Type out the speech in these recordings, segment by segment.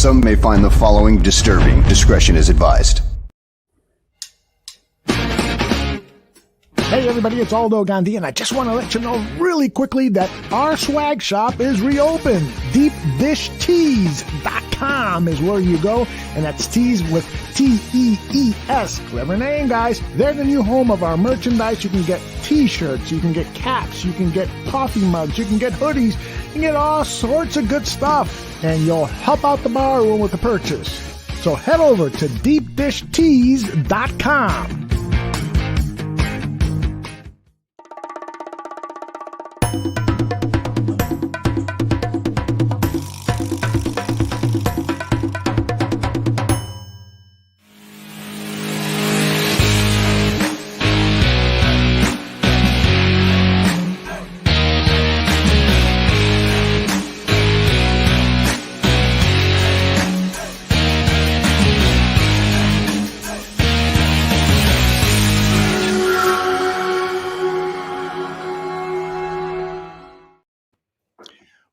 Some may find the following disturbing. Discretion is advised. Hey everybody, it's Aldo Gandhi, and I just want to let you know really quickly that our swag shop is reopened. DeepDishTees.com is where you go, and that's tees with T-E-E-S. Clever name, guys. They're the new home of our merchandise. You can get t-shirts, you can get caps, you can get coffee mugs, you can get hoodies, you can get all sorts of good stuff, and you'll help out the bar room with the purchase. So head over to DeepDishTees.com.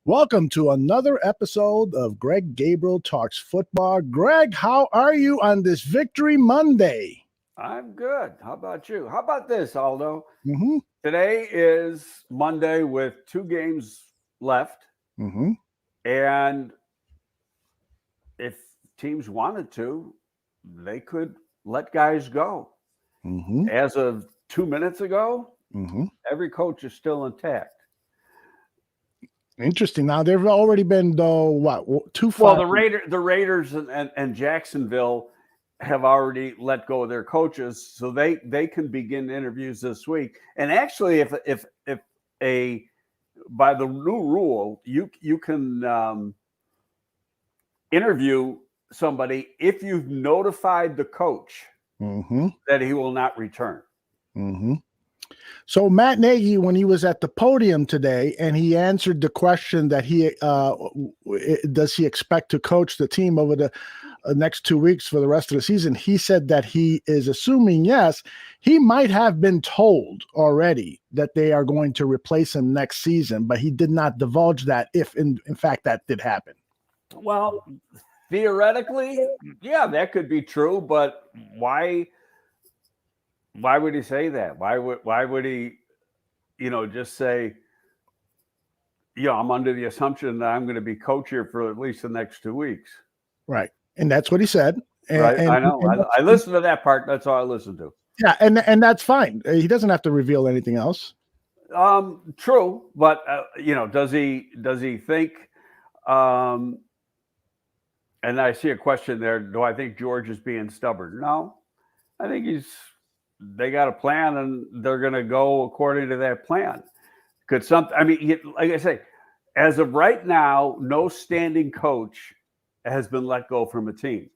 Welcome to another episode of Greg Gabriel Talks Football. Greg, how are you on this Victory Monday? I'm good. How about you? How about this, Aldo? Mm-hmm. Today is Monday with 2 games left. Mm-hmm. And if teams wanted to, they could let guys go. Mm-hmm. As of 2 minutes ago, Mm-hmm. every coach is still intact. Interesting. Now, there have already been, though, 2 Well, the Raiders and Jacksonville have already let go of their coaches, so they can begin interviews this week. And actually, if by the new rule, you can interview somebody if you've notified the coach Mm-hmm. that he will not return. Mm-hmm. So Matt Nagy, when he was at the podium today, and he answered the question that does he expect to coach the team over the next 2 weeks for the rest of the season, he said that he is assuming yes. He might have been told already that they are going to replace him next season, but he did not divulge that if in fact that did happen. Well, theoretically, yeah, that could be true, but why would he say that? Why would he, just say, I'm under the assumption that I'm going to be coach here for at least the next 2 weeks. Right. And that's what he said. Right. I know. I listened to that part. That's all I listened to. Yeah. And that's fine. He doesn't have to reveal anything else. True. But, does he think, and I see a question there. Do I think George is being stubborn? No, I think they got a plan and they're going to go according to that plan. Like I say, as of right now, no standing coach has been let go from a team.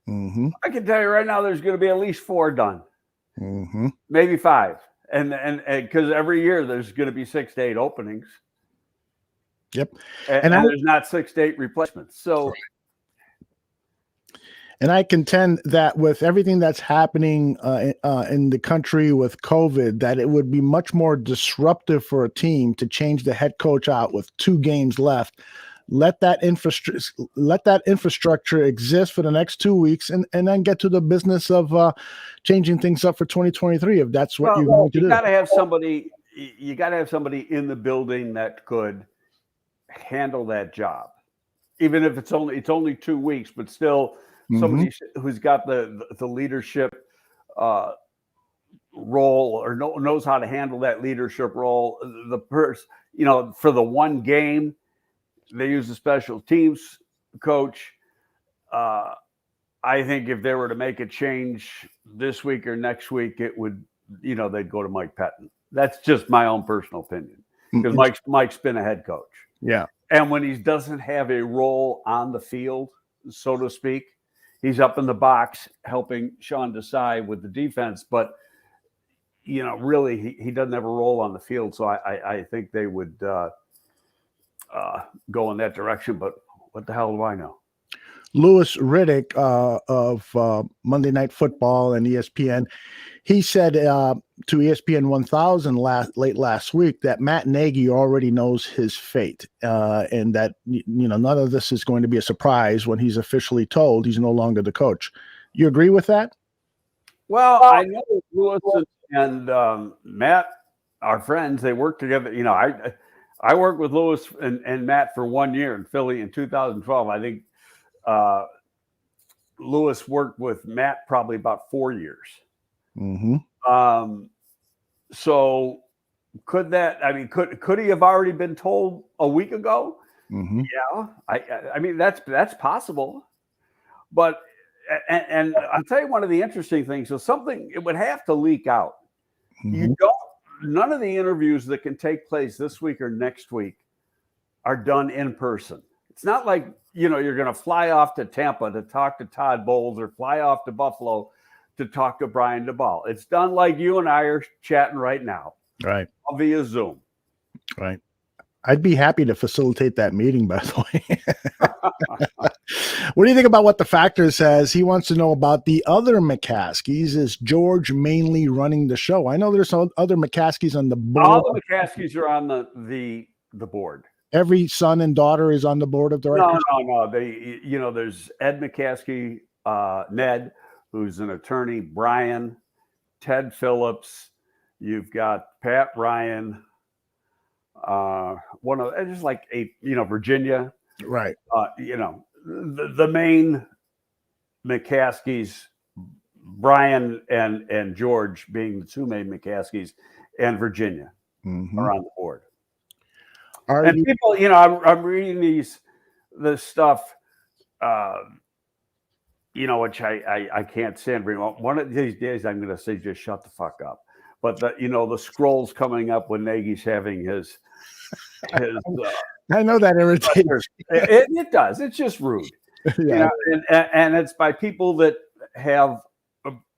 Mm-hmm. I can tell you right now, there's going to be at least 4 done, mm-hmm. maybe 5. And because every year there's going to be 6 to 8 openings. Yep. And there's not 6 to 8 replacements. So, and I contend that with everything that's happening in the country with COVID, that it would be much more disruptive for a team to change the head coach out with 2 games left. Let that infrastructure exist for the next 2 weeks, and then get to the business of changing things up for 2023. If that's what you're going to do, you got to have somebody. You got to have somebody in the building that could handle that job, even if it's only 2 weeks, but still. Somebody who's got the leadership role or knows how to handle that leadership role. The person, for the one game, they use a special teams coach. I think if they were to make a change this week or next week, it would, they'd go to Mike Pettin. That's just my own personal opinion because Mike's been a head coach. Yeah. And when he doesn't have a role on the field, so to speak, he's up in the box helping Sean Desai with the defense, but really he doesn't have a role on the field. So I think they would go in that direction. But what the hell do I know? Louis Riddick of Monday Night Football and ESPN, he said to ESPN 1000 late last week that Matt Nagy already knows his fate, and that none of this is going to be a surprise when he's officially told he's no longer the coach. You agree with that? Well, I know Louis and Matt are friends. They work together. I worked with Louis and Matt for 1 year in Philly in 2012. I think Louis worked with Matt probably about 4 years. Mm-hmm. So could he have already been told a week ago? Mm-hmm. Yeah. I mean, that's possible. But, and I'll tell you one of the interesting things. So it would have to leak out. Mm-hmm. None of the interviews that can take place this week or next week are done in person. It's not like, you're going to fly off to Tampa to talk to Todd Bowles or fly off to Buffalo to talk to Brian DeBall. It's done like you and I are chatting right now. Right. Via Zoom. Right. I'd be happy to facilitate that meeting, by the way. What do you think about what the Factor says? He wants to know about the other McCaskies. Is George mainly running the show? I know there's some other McCaskies on the board. All the McCaskies are on the board. Every son and daughter is on the board of directors? No. There's Ed McCaskey, Ned, who's an attorney, Brian, Ted Phillips. You've got Pat Ryan, Virginia. Right. The main McCaskies, Brian and George being the two main McCaskies, and Virginia are on the board. People, I'm reading this stuff, which I can't stand. One of these days, I'm going to say, just shut the fuck up. But the scrolls coming up when Nagy's having his I know that irritates. It does. It's just rude. Yeah. And it's by people that have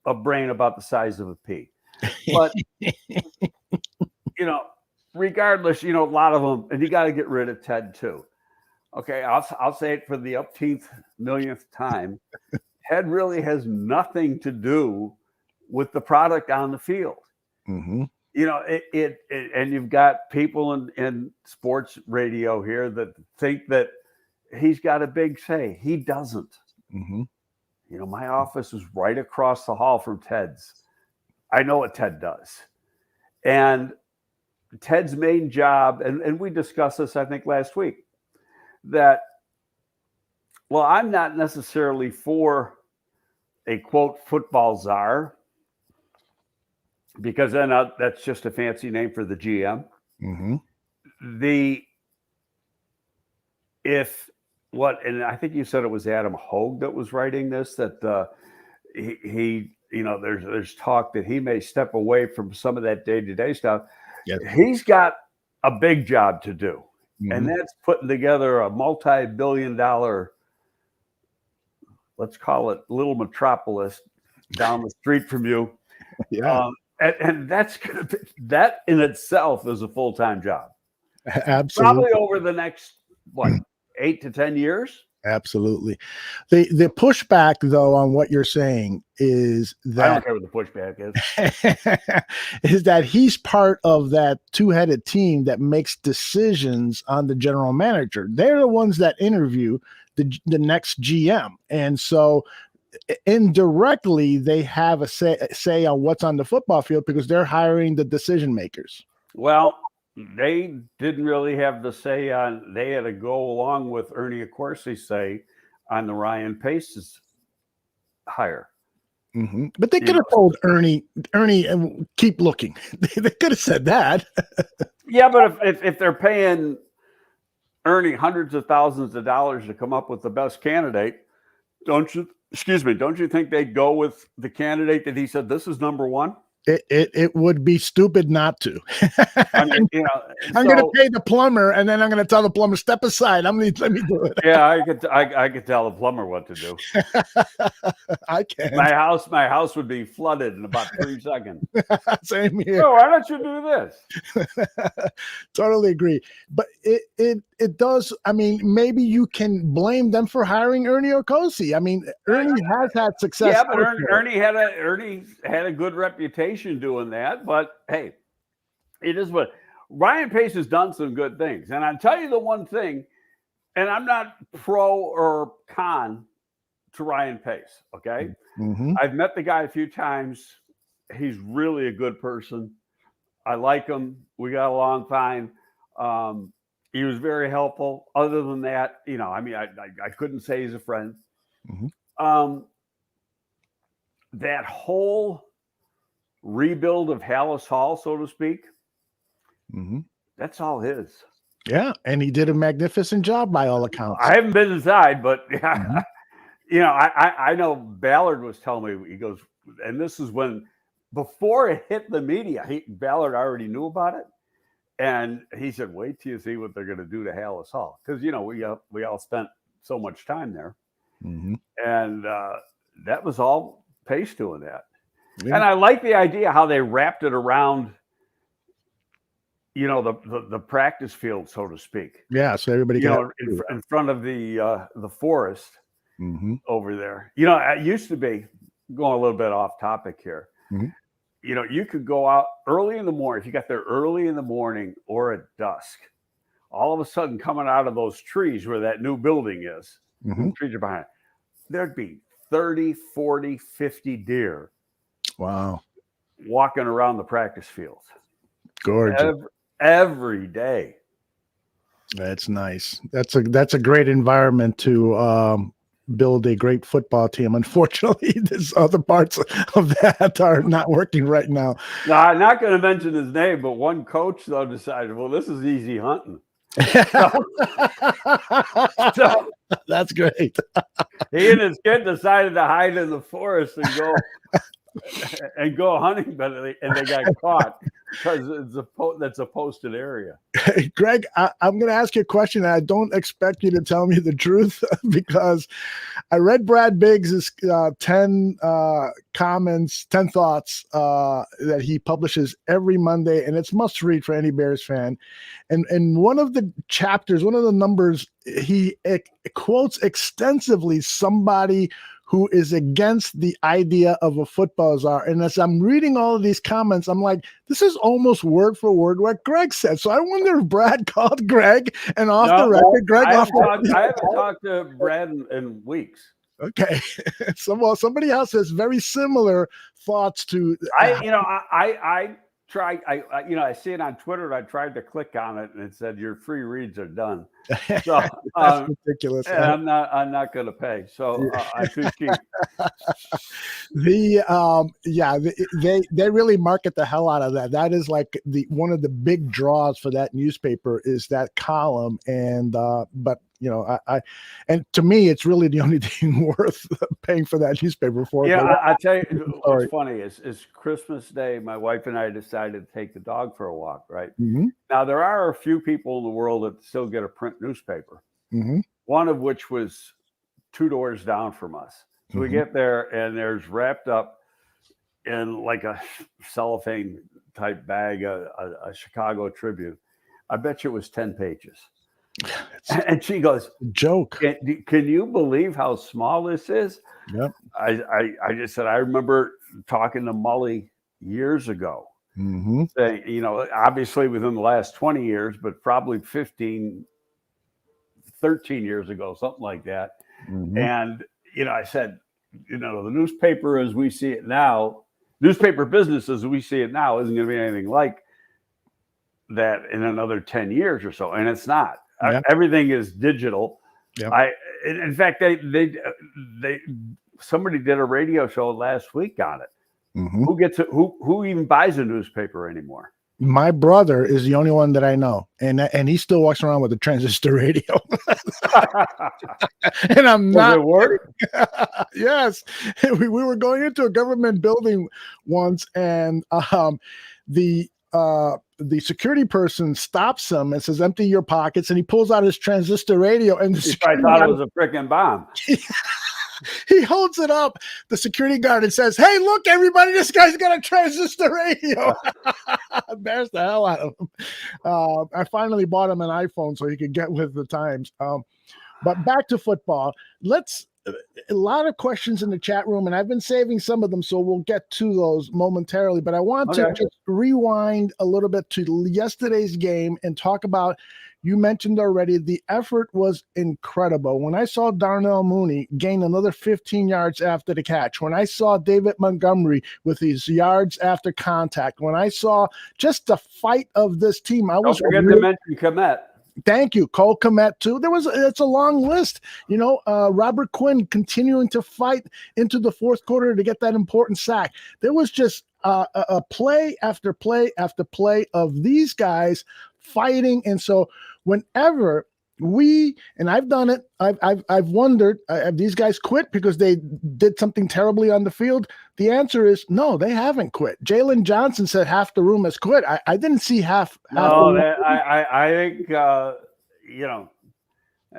a brain about the size of a pea. But regardless, a lot of them, and you got to get rid of Ted too. Okay, I'll say it for the upteenth millionth time. Ted really has nothing to do with the product on the field. Mm-hmm. And you've got people in sports radio here that think that he's got a big say. He doesn't. Mm-hmm. My office is right across the hall from Ted's. I know what Ted does. And Ted's main job, and we discussed this, I think, last week, that, well, I'm not necessarily for a, quote, football czar, because then that's just a fancy name for the GM. Mm-hmm. And I think you said it was Adam Hogue that was writing this, that he there's talk that he may step away from some of that day-to-day stuff. Yes. He's got a big job to do. Mm-hmm. And that's putting together a multi-billion-dollar, let's call it little metropolis down the street from you. Yeah. And that's going to be, that in itself is a full-time job. Absolutely. Probably over the next, 8 to 10 years? Absolutely. The pushback, though, on what you're saying is that I don't care what the pushback is. is that he's part of that two-headed team that makes decisions on the general manager. They're the ones that interview the next GM. And so indirectly, they have a say on what's on the football field because they're hiring the decision makers. Well, they didn't really have the say on. They had to go along with Ernie Accorsi's say on the Ryan Pace's hire. Mm-hmm. But they could have told Ernie, keep looking. They could have said that. Yeah, but if they're paying Ernie hundreds of thousands of dollars to come up with the best candidate, don't you think they'd go with the candidate that he said, this is number one? It would be stupid not to. I mean, I'm going to pay the plumber, and then I'm going to tell the plumber, step aside. Let me do it. Yeah, I could tell the plumber what to do. I can. My house would be flooded in about 3 seconds. Same here. Oh, why don't you do this? Totally agree. But it does. I mean, maybe you can blame them for hiring Ernie Okosi. I mean, Ernie has had success. Yeah, but Ernie had a good reputation doing that. But hey, it is what Ryan Pace has done some good things. And I'll tell you the one thing, and I'm not pro or con to Ryan Pace. Okay. Mm-hmm. I've met the guy a few times. He's really a good person. I like him. We got along fine. He was very helpful. Other than that, I mean, I couldn't say he's a friend. Mm-hmm. That whole rebuild of Halas Hall, so to speak, mm-hmm. that's all his. Yeah, and he did a magnificent job by all accounts. I haven't been inside, but Mm-hmm. I know Ballard was telling me, he goes, and this is when, before it hit the media, Ballard already knew about it. And he said, wait till you see what they're going to do to Halas Hall. Because, we all spent so much time there. Mm-hmm. And that was all Pace doing that. Yeah. And I like the idea how they wrapped it around, the practice field, so to speak. Yeah, so everybody in front of the forest mm-hmm. over there. It used to be, going a little bit off topic here. Mm-hmm. You could go out early in the morning. If you got there early in the morning or at dusk, all of a sudden coming out of those trees where that new building is, mm-hmm. the trees are behind, there'd be 30, 40, 50 deer. Wow. Walking around the practice fields. Gorgeous. Every day. That's nice. That's a great environment to build a great football team. Unfortunately, there's other parts of that are not working right now. Now, I'm not going to mention his name, but one coach, though, decided, well, this is easy hunting. So that's great. He and his kid decided to hide in the forest and go hunting, and they got caught because that's a posted area. Greg, I'm going to ask you a question. And I don't expect you to tell me the truth because I read Brad Biggs' 10 comments, 10 thoughts that he publishes every Monday, and it's must read for any Bears fan. And one of the chapters, one of the numbers, he quotes extensively somebody who is against the idea of a football czar. And as I'm reading all of these comments, I'm like, this is almost word for word what Greg said. So I wonder if Brad called Greg and off the record, Greg. I haven't talked to Brad in weeks. Okay. Somebody else has very similar thoughts to. I tried. I see it on Twitter. And I tried to click on it, and it said your free reads are done. So that's ridiculous. And I'm not going to pay. So I could keep. They really market the hell out of that. That is like one of the big draws for that newspaper is that column. And but and to me, it's really the only thing worth paying for that newspaper for. Yeah, I tell you, what's funny is Christmas Day, my wife and I decided to take the dog for a walk, right? Mm-hmm. Now, there are a few people in the world that still get a print newspaper, mm-hmm. one of which was 2 doors down from us. So mm-hmm. we get there, and there's wrapped up in like a cellophane type bag, a Chicago Tribune. I bet you it was 10 pages. And she goes, joke. Can you believe how small this is? Yep. I just said, I remember talking to Mully years ago, mm-hmm. saying, obviously within the last 20 years, but probably 13 years ago, something like that. Mm-hmm. And, I said, the newspaper as we see it now, newspaper business as we see it now isn't going to be anything like that in another 10 years or so. And it's not. Yeah. Everything is digital. Yeah. In fact, somebody did a radio show last week on it. Mm-hmm. Who even buys a newspaper anymore? My brother is the only one that I know, and he still walks around with a transistor radio. And I'm not. Does it work? Yes, we were going into a government building once, and the security person stops him and says, "Empty your pockets," and he pulls out his transistor radio, and the He probably thought it was a freaking bomb. he holds it up, the security guard, and says, "Hey, look, everybody, this guy's got a transistor radio." Embarrassed the hell out of him. I finally bought him an iPhone so he could get with the times. But back to football. A lot of questions in the chat room, and I've been saving some of them, so we'll get to those momentarily. But I want to just rewind a little bit to yesterday's game and talk about, you mentioned already, the effort was incredible. When I saw Darnell Mooney gain another 15 yards after the catch, when I saw David Montgomery with his yards after contact, when I saw just the fight of this team, Don't forget to mention Komet. Thank you. Cole Komet too. It's a long list. Robert Quinn continuing to fight into the fourth quarter to get that important sack. There was just a play after play after play of these guys fighting. And so whenever and I've done it, I've wondered, have these guys quit because they did something terribly on the field? The answer is no, they haven't quit. Jalen Johnson said half the room has quit. I didn't see half. No, I think, it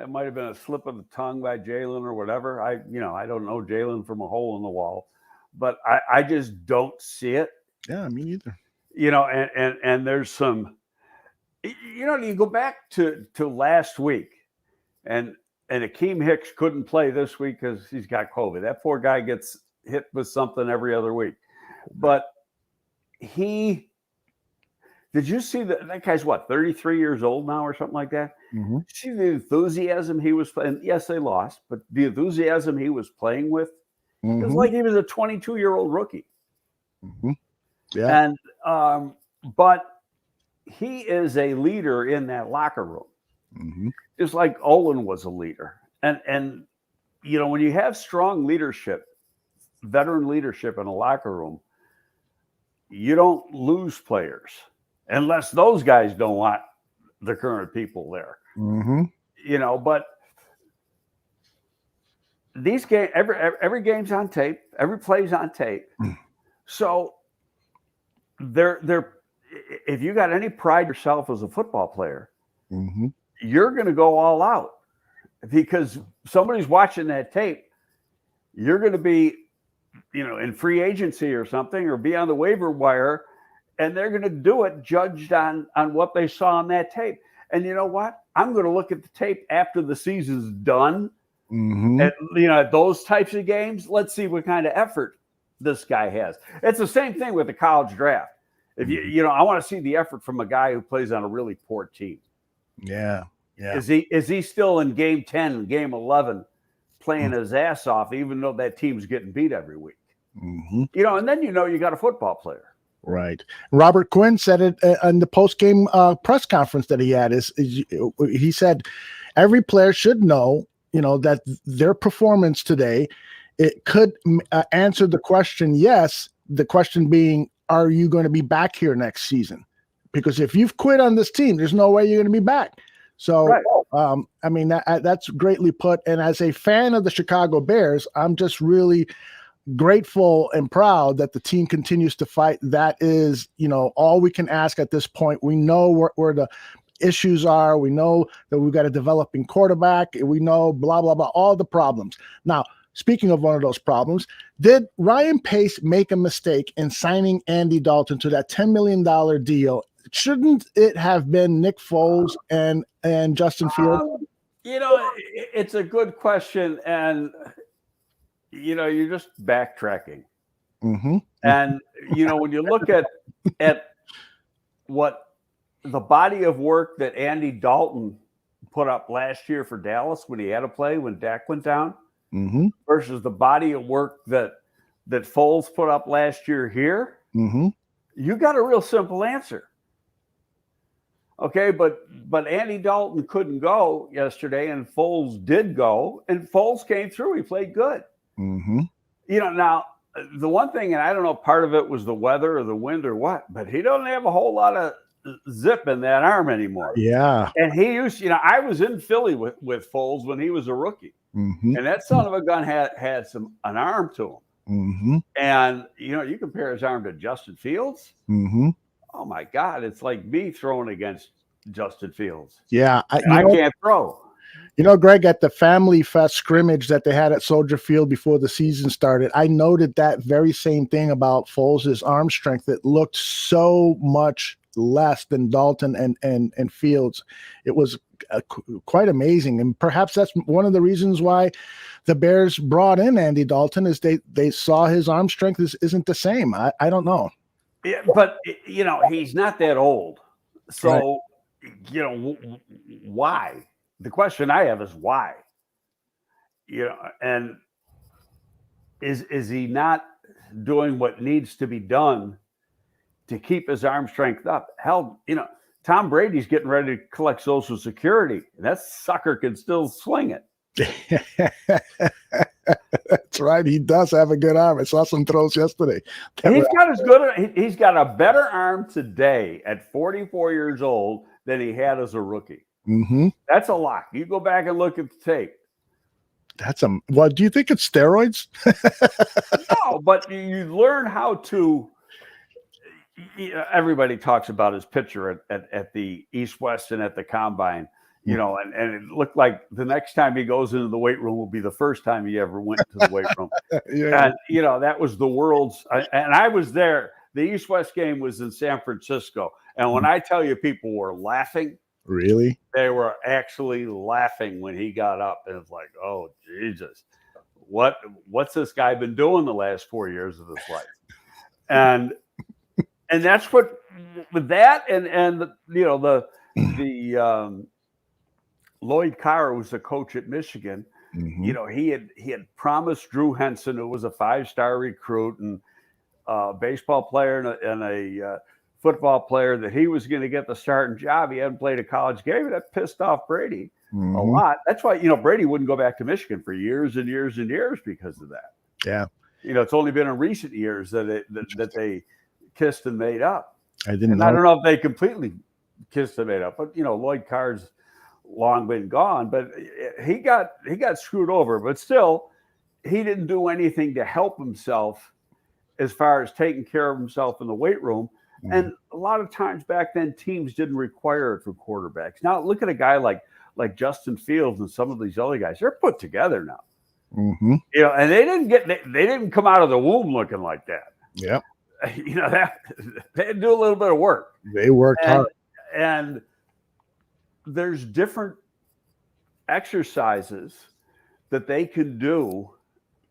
might have been a slip of the tongue by Jalen or whatever. I don't know Jalen from a hole in the wall, but I just don't see it. Yeah, me neither. And there's some, you go back to last week, and Akeem Hicks couldn't play this week because he's got COVID. That poor guy gets hit with something every other week. But did you see that guy's 33 years old now or something like that? Mm-hmm. See the enthusiasm he was playing. Yes, they lost, but the enthusiasm he was playing with, it was like he was a 22-year-old rookie. Mm-hmm. Yeah. And but he is a leader in that locker room, just like Olin was a leader. And when you have strong leadership, veteran leadership in a locker room, you don't lose players unless those guys don't want the current people there. But these games, every game's on tape, every play's on tape. So they're if you got any pride yourself as a football player, you're going to go all out, because somebody's watching that tape. You're going to be, in free agency or something, or be on the waiver wire, and they're going to do it judged on what they saw on that tape. And you know what? I'm going to look at the tape after the season's done. And, at those types of games, let's see what kind of effort this guy has. It's the same thing with the college draft. If I want to see the effort from a guy who plays on a really poor team. Yeah. Is he still in game 10, game 11, playing his ass off, even though that team's getting beat every week? And then you got a football player. Right. Robert Quinn said it in the post-game press conference that he had. He said every player should know, that their performance today, it could answer the question, yes, the question being, are you going to be back here next season? Because if you've quit on this team, there's no way you're going to be back. So, right. That's greatly put. And as a fan of the Chicago Bears, I'm just really grateful and proud that the team continues to fight. That is, all we can ask at this point. We know where the issues are. We know that we've got a developing quarterback. We know blah, blah, blah, all the problems. Now, speaking of one of those problems, did Ryan Pace make a mistake in signing Andy Dalton to that $10 million deal? Shouldn't it have been Nick Foles and Justin Fields? It's a good question. And, you're just backtracking. And, when you look at what the body of work that Andy Dalton put up last year for Dallas when he had to play when Dak went down, versus the body of work that Foles put up last year here, you got a real simple answer. Okay, but Andy Dalton couldn't go yesterday, and Foles did go, and Foles came through. He played good. Now the one thing, and I don't know, part of it was the weather or the wind or what, but he doesn't have a whole lot of zip in that arm anymore. Yeah. And he used, I was in Philly with Foles when he was a rookie, and that son of a gun had an arm to him. And you compare his arm to Justin Fields. Oh my God, it's like me throwing against Justin Fields. Yeah, I can't throw. Greg, at the Family Fest scrimmage that they had at Soldier Field before the season started, I noted that very same thing about Foles' arm strength. It looked so much less than Dalton and Fields. It was quite amazing, and perhaps that's one of the reasons why the Bears brought in Andy Dalton, is they saw his arm strength isn't the same. I don't know. Yeah, but he's not that old, so why? The question I have is why? And is he not doing what needs to be done to keep his arm strength up? Hell, Tom Brady's getting ready to collect Social Security, and that sucker can still swing it. That's right. He does have a good arm. I saw some throws yesterday. He's got a better arm today at 44 years old than he had as a rookie. That's a lock. You go back and look at the tape. Well, do you think it's steroids? No, but you learn how to. Everybody talks about his picture at the East West and at the Combine, and it looked like the next time he goes into the weight room will be the first time he ever went to the weight room. Yeah. And that was the world's. And I was there. The East West game was in San Francisco, and when I tell you people were laughing. Really? They were actually laughing when he got up, and it's like, oh Jesus, what's this guy been doing the last 4 years of his life? And that's what with that and the Lloyd Carr was the coach at Michigan. He had promised Drew Henson, who was a 5-star recruit and baseball player and a football player, that he was going to get the starting job. He hadn't played a college game, and that pissed off Brady a lot. That's why Brady wouldn't go back to Michigan for years and years and years because of that. Yeah, it's only been in recent years that they kissed and made up. I don't know if they completely kissed and made up, but Lloyd Carr's long been gone. But he got screwed over. But still, he didn't do anything to help himself as far as taking care of himself in the weight room. And a lot of times back then, teams didn't require it for quarterbacks. Now look at a guy like Justin Fields and some of these other guys. They're put together now. And they didn't come out of the womb looking like that. Yeah. That they had to do a little bit of work. They worked hard. And there's different exercises that they can do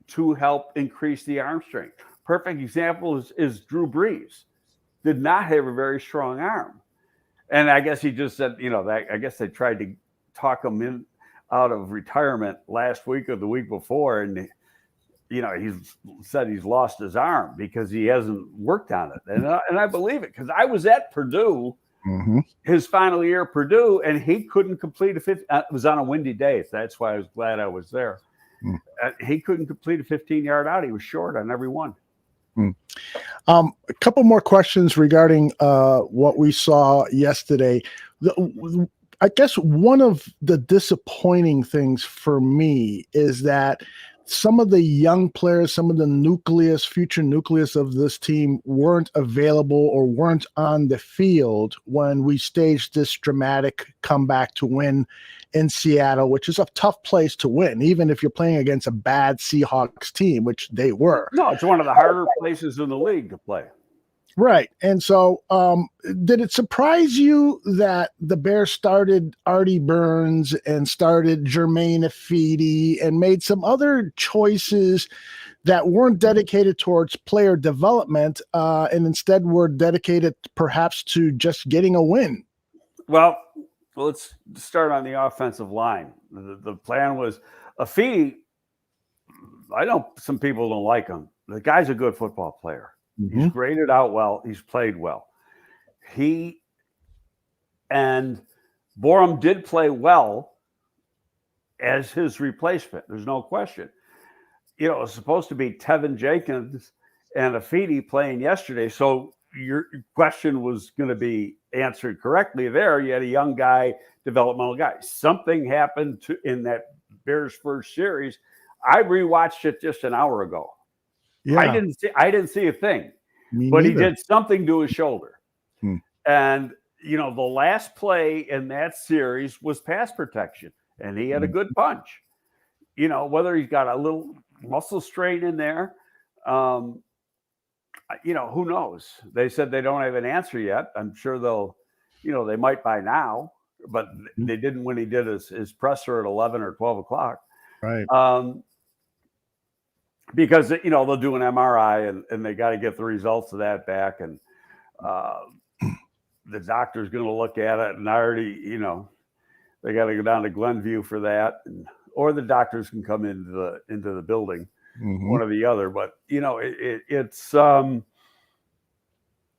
to help increase the arm strength. Perfect example is Drew Brees. Did not have a very strong arm. And I guess he just said, I guess they tried to talk him out of retirement last week or the week before. And, he's said he's lost his arm because he hasn't worked on it. And I believe it, because I was at Purdue, his final year at Purdue, and he couldn't complete it was on a windy day. So that's why I was glad I was there. He couldn't complete a 15-yard out. He was short on every one. A couple more questions regarding what we saw yesterday. I guess one of the disappointing things for me is that some of the young players, some of the future nucleus of this team weren't available or weren't on the field when we staged this dramatic comeback to win in Seattle, which is a tough place to win, even if you're playing against a bad Seahawks team, which they were. No, it's one of the harder places in the league to play. Right. And so did it surprise you that the Bears started Artie Burns and started Jermaine Ifedi and made some other choices that weren't dedicated towards player development and instead were dedicated perhaps to just getting a win? Well, let's start on the offensive line. The plan was Ifedi. I know some people don't like him. The guy's a good football player. He's graded out well. He's played well. He and Borum did play well as his replacement. There's no question. was supposed to be Tevin Jenkins and Afidi playing yesterday. So your question was going to be answered correctly there. You had a young guy, developmental guy. Something happened in that Bears first series. I rewatched it just an hour ago. Yeah. I didn't see a thing, but he did something to his shoulder. And, the last play in that series was pass protection, and he had a good punch. Whether he's got a little muscle strain in there, who knows? They said they don't have an answer yet. I'm sure they might by now, but they didn't when he did his presser at 11 or 12 o'clock. Right. Because, they'll do an MRI and they got to get the results of that back. And the doctor's going to look at it. And I already, they got to go down to Glenview for that. Or the doctors can come into the building, one or the other. But, it's,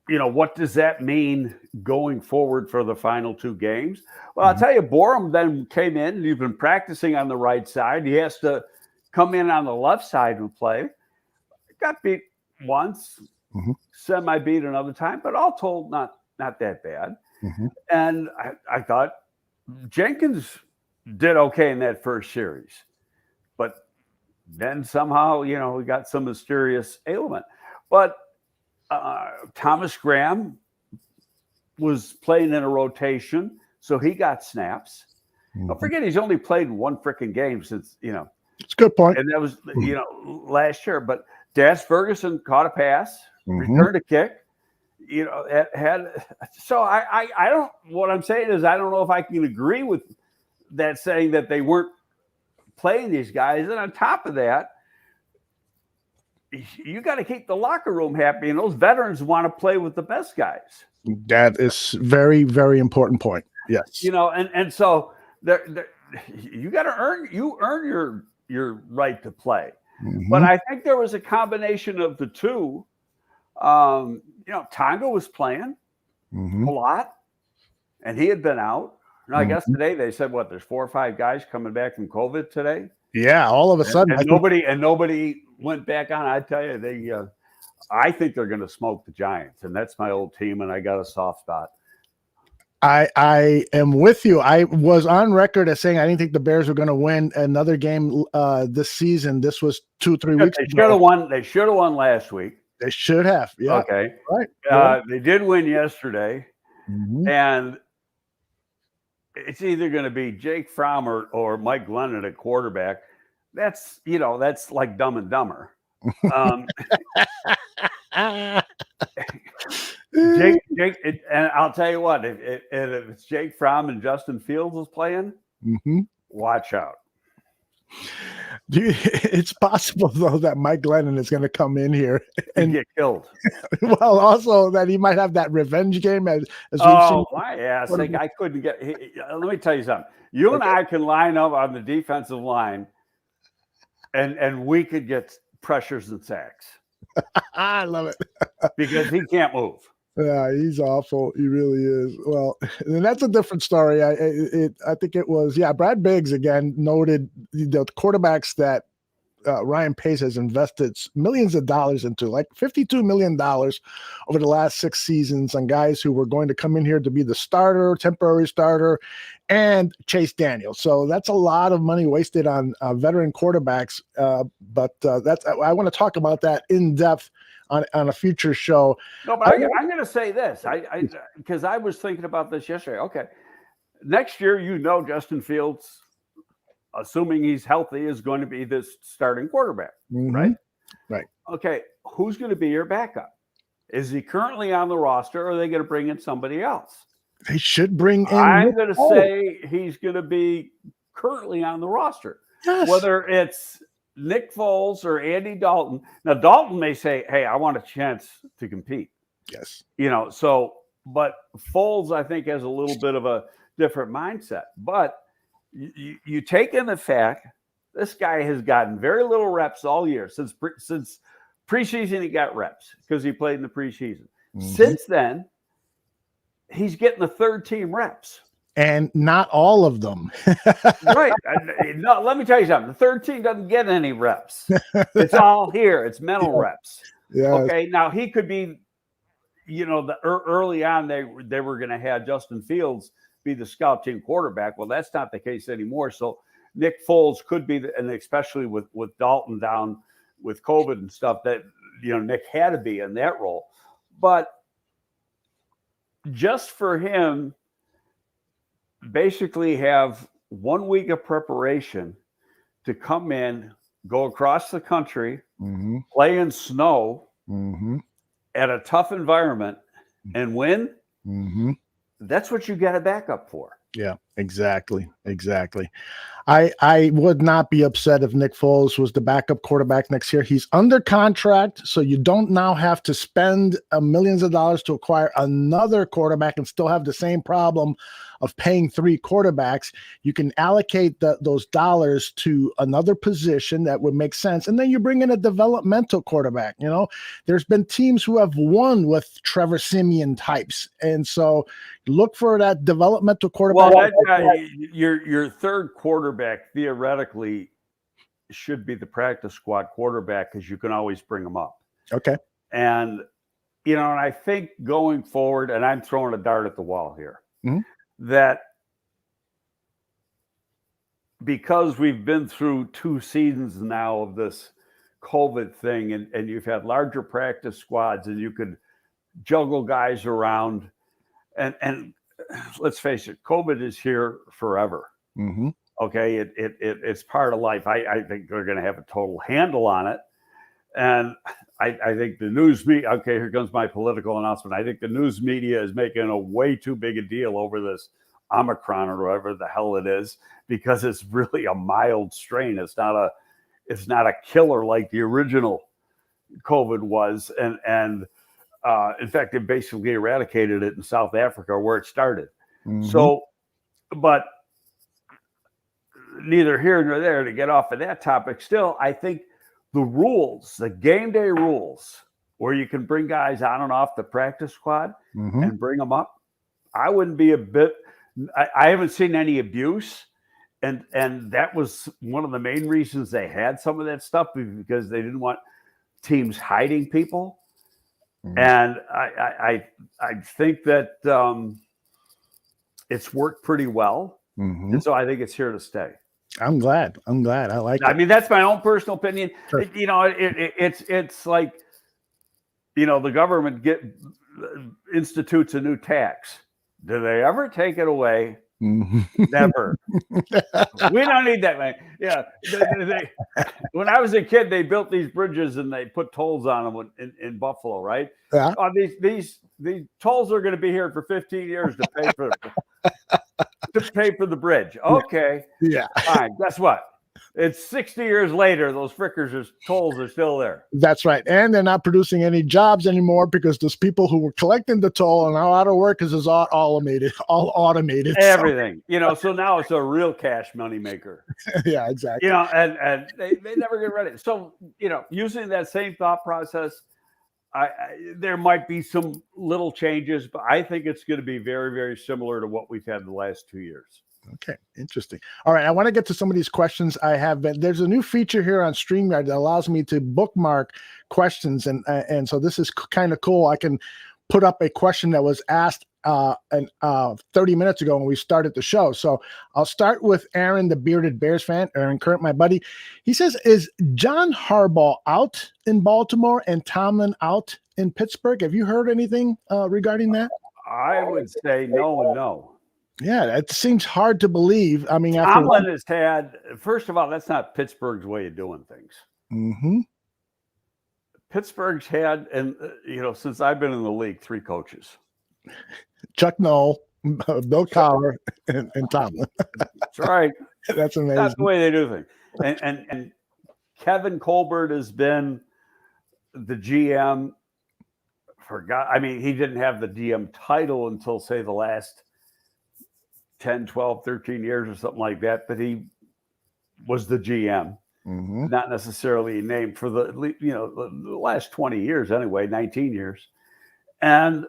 what does that mean going forward for the final two games? Well, I'll tell you, Borum then came in and he's been practicing on the right side. He has to come in on the left side and play. Got beat once, semi-beat another time, but all told, not that bad. And I thought Jenkins did okay in that first series. But then somehow, we got some mysterious ailment. But Thomas Graham was playing in a rotation, so he got snaps. Don't forget, he's only played in one freaking game since, It's a good point. And that was, last year. But Das Ferguson caught a pass, returned a kick. So I don't. What I'm saying is I don't know if I can agree with that saying that they weren't playing these guys. And on top of that, you got to keep the locker room happy, and those veterans want to play with the best guys. That is very, very important point. Yes. And so you got to earn your right to play. But I think there was a combination of the two. Tonga was playing a lot, and he had been out. And I guess today they said, there's 4 or 5 guys coming back from COVID today. Yeah, all of a sudden. And nobody went back on. I tell you, I think they're going to smoke the Giants, and that's my old team, and I got a soft spot. I am with you. I was on record as saying I didn't think the Bears were going to win another game this season. This was 2-3 weeks ago. They should have won last week. They should have. Yeah. Okay. Right. They did win yesterday, and it's either going to be Jake Fromm or Mike Glennon at quarterback. That's like Dumb and Dumber. Jake, and I'll tell you what, if it's Jake Fromm and Justin Fields is playing, watch out. It's possible though that Mike Glennon is going to come in here and get killed. Well, also that he might have that revenge game as we've seen. My ass! I couldn't get. Let me tell you something. You and I can line up on the defensive line, and we could get pressures and sacks. I love it because he can't move. Yeah, he's awful. He really is. Well, and that's a different story. I think it was, Brad Biggs again noted the quarterbacks that Ryan Pace has invested millions of dollars into, like $52 million over the last 6 seasons on guys who were going to come in here to be the starter, temporary starter, and Chase Daniel. So that's a lot of money wasted on veteran quarterbacks. But I want to talk about that in depth on a future show. No, but I'm going to say this, because I was thinking about this yesterday. Okay, next year, Justin Fields, assuming he's healthy, is going to be this starting quarterback, right? Right. Okay, who's going to be your backup? Is he currently on the roster, or are they going to bring in somebody else? They should bring in. I'm going to say he's going to be currently on the roster. Yes. Whether it's Nick Foles or Andy Dalton. Now, Dalton may say, hey, I want a chance to compete. Yes. But Foles, I think, has a little bit of a different mindset. But you take in the fact this guy has gotten very little reps all year. Since preseason, he got reps because he played in the preseason. Since then, he's getting the third team reps. And not all of them. Right. No, let me tell you something. The third team doesn't get any reps. It's all here. It's mental reps. Yes. Okay. Now he could be, early on they were going to have Justin Fields be the scout team quarterback. Well, that's not the case anymore. So Nick Foles could be, and especially with Dalton down with COVID and stuff, that Nick had to be in that role. But just for him, basically have 1 week of preparation to come in, go across the country, play in snow at a tough environment and win. That's what you got a backup for. Yeah, exactly. I would not be upset if Nick Foles was the backup quarterback next year. He's under contract, so you don't now have to spend millions of dollars to acquire another quarterback and still have the same problem of paying 3 quarterbacks. You can allocate those dollars to another position that would make sense, and then you bring in a developmental quarterback. There's been teams who have won with Trevor Siemian types, and so look for that developmental quarterback. Well, that guy, your third quarterback theoretically should be the practice squad quarterback, because you can always bring him up. Okay. And and I think going forward, and I'm throwing a dart at the wall here, that because we've been through 2 seasons now of this COVID thing, and you've had larger practice squads, and you could juggle guys around, and let's face it, COVID is here forever. Okay, it's part of life. I think they're going to have a total handle on it, and I think the news media. Okay, here comes my political announcement. I think the news media is making a way too big a deal over this Omicron or whatever the hell it is, because it's really a mild strain. It's not a killer like the original COVID was, and in fact, they basically eradicated it in South Africa, where it started. So, but neither here nor there, to get off of that topic. Still, I think the rules, the game day rules, where you can bring guys on and off the practice squad and bring them up, I wouldn't be a bit. I haven't seen any abuse, and that was one of the main reasons they had some of that stuff, because they didn't want teams hiding people. And I think that it's worked pretty well, and so I think it's here to stay. I'm glad. I like it. I mean, that's my own personal opinion. Sure. It's like, the government institutes a new tax. Do they ever take it away? Never. We don't need that, man. Yeah. When I was a kid, they built these bridges and they put tolls on them in Buffalo, right? Yeah. These tolls are going to be here for 15 years to pay for the bridge. Okay. Yeah. Fine. Guess what? It's 60 years later. Those tolls are still there. That's right. And they're not producing any jobs anymore, because those people who were collecting the toll are now out of work, because it's all automated. Everything. So now it's a real cash money maker. Yeah, exactly. And they never get rid of it. So, using that same thought process, there might be some little changes, but I think it's going to be very, very similar to what we've had the last 2 years. Okay, interesting. All right, I want to get to some of these questions I have. There's a new feature here on StreamYard that allows me to bookmark questions, and so this is kind of cool. I can put up a question that was asked 30 minutes ago when we started the show. So I'll start with Aaron, the bearded Bears fan. Aaron Current, my buddy. He says, is John Harbaugh out in Baltimore and Tomlin out in Pittsburgh? Have you heard anything regarding that? I would say no and no. Yeah, it seems hard to believe. I mean, Tomlin has had, first of all, that's not Pittsburgh's way of doing things. Pittsburgh's had, and since I've been in the league, 3 coaches: Chuck Noll, Bill Cowher, and Tomlin. That's right. That's amazing. That's the way they do things. And Kevin Colbert has been the GM. He didn't have the GM title until, say, the last 10, 12, 13 years or something like that, but he was the GM, not necessarily named for the last 20 years anyway, 19 years. And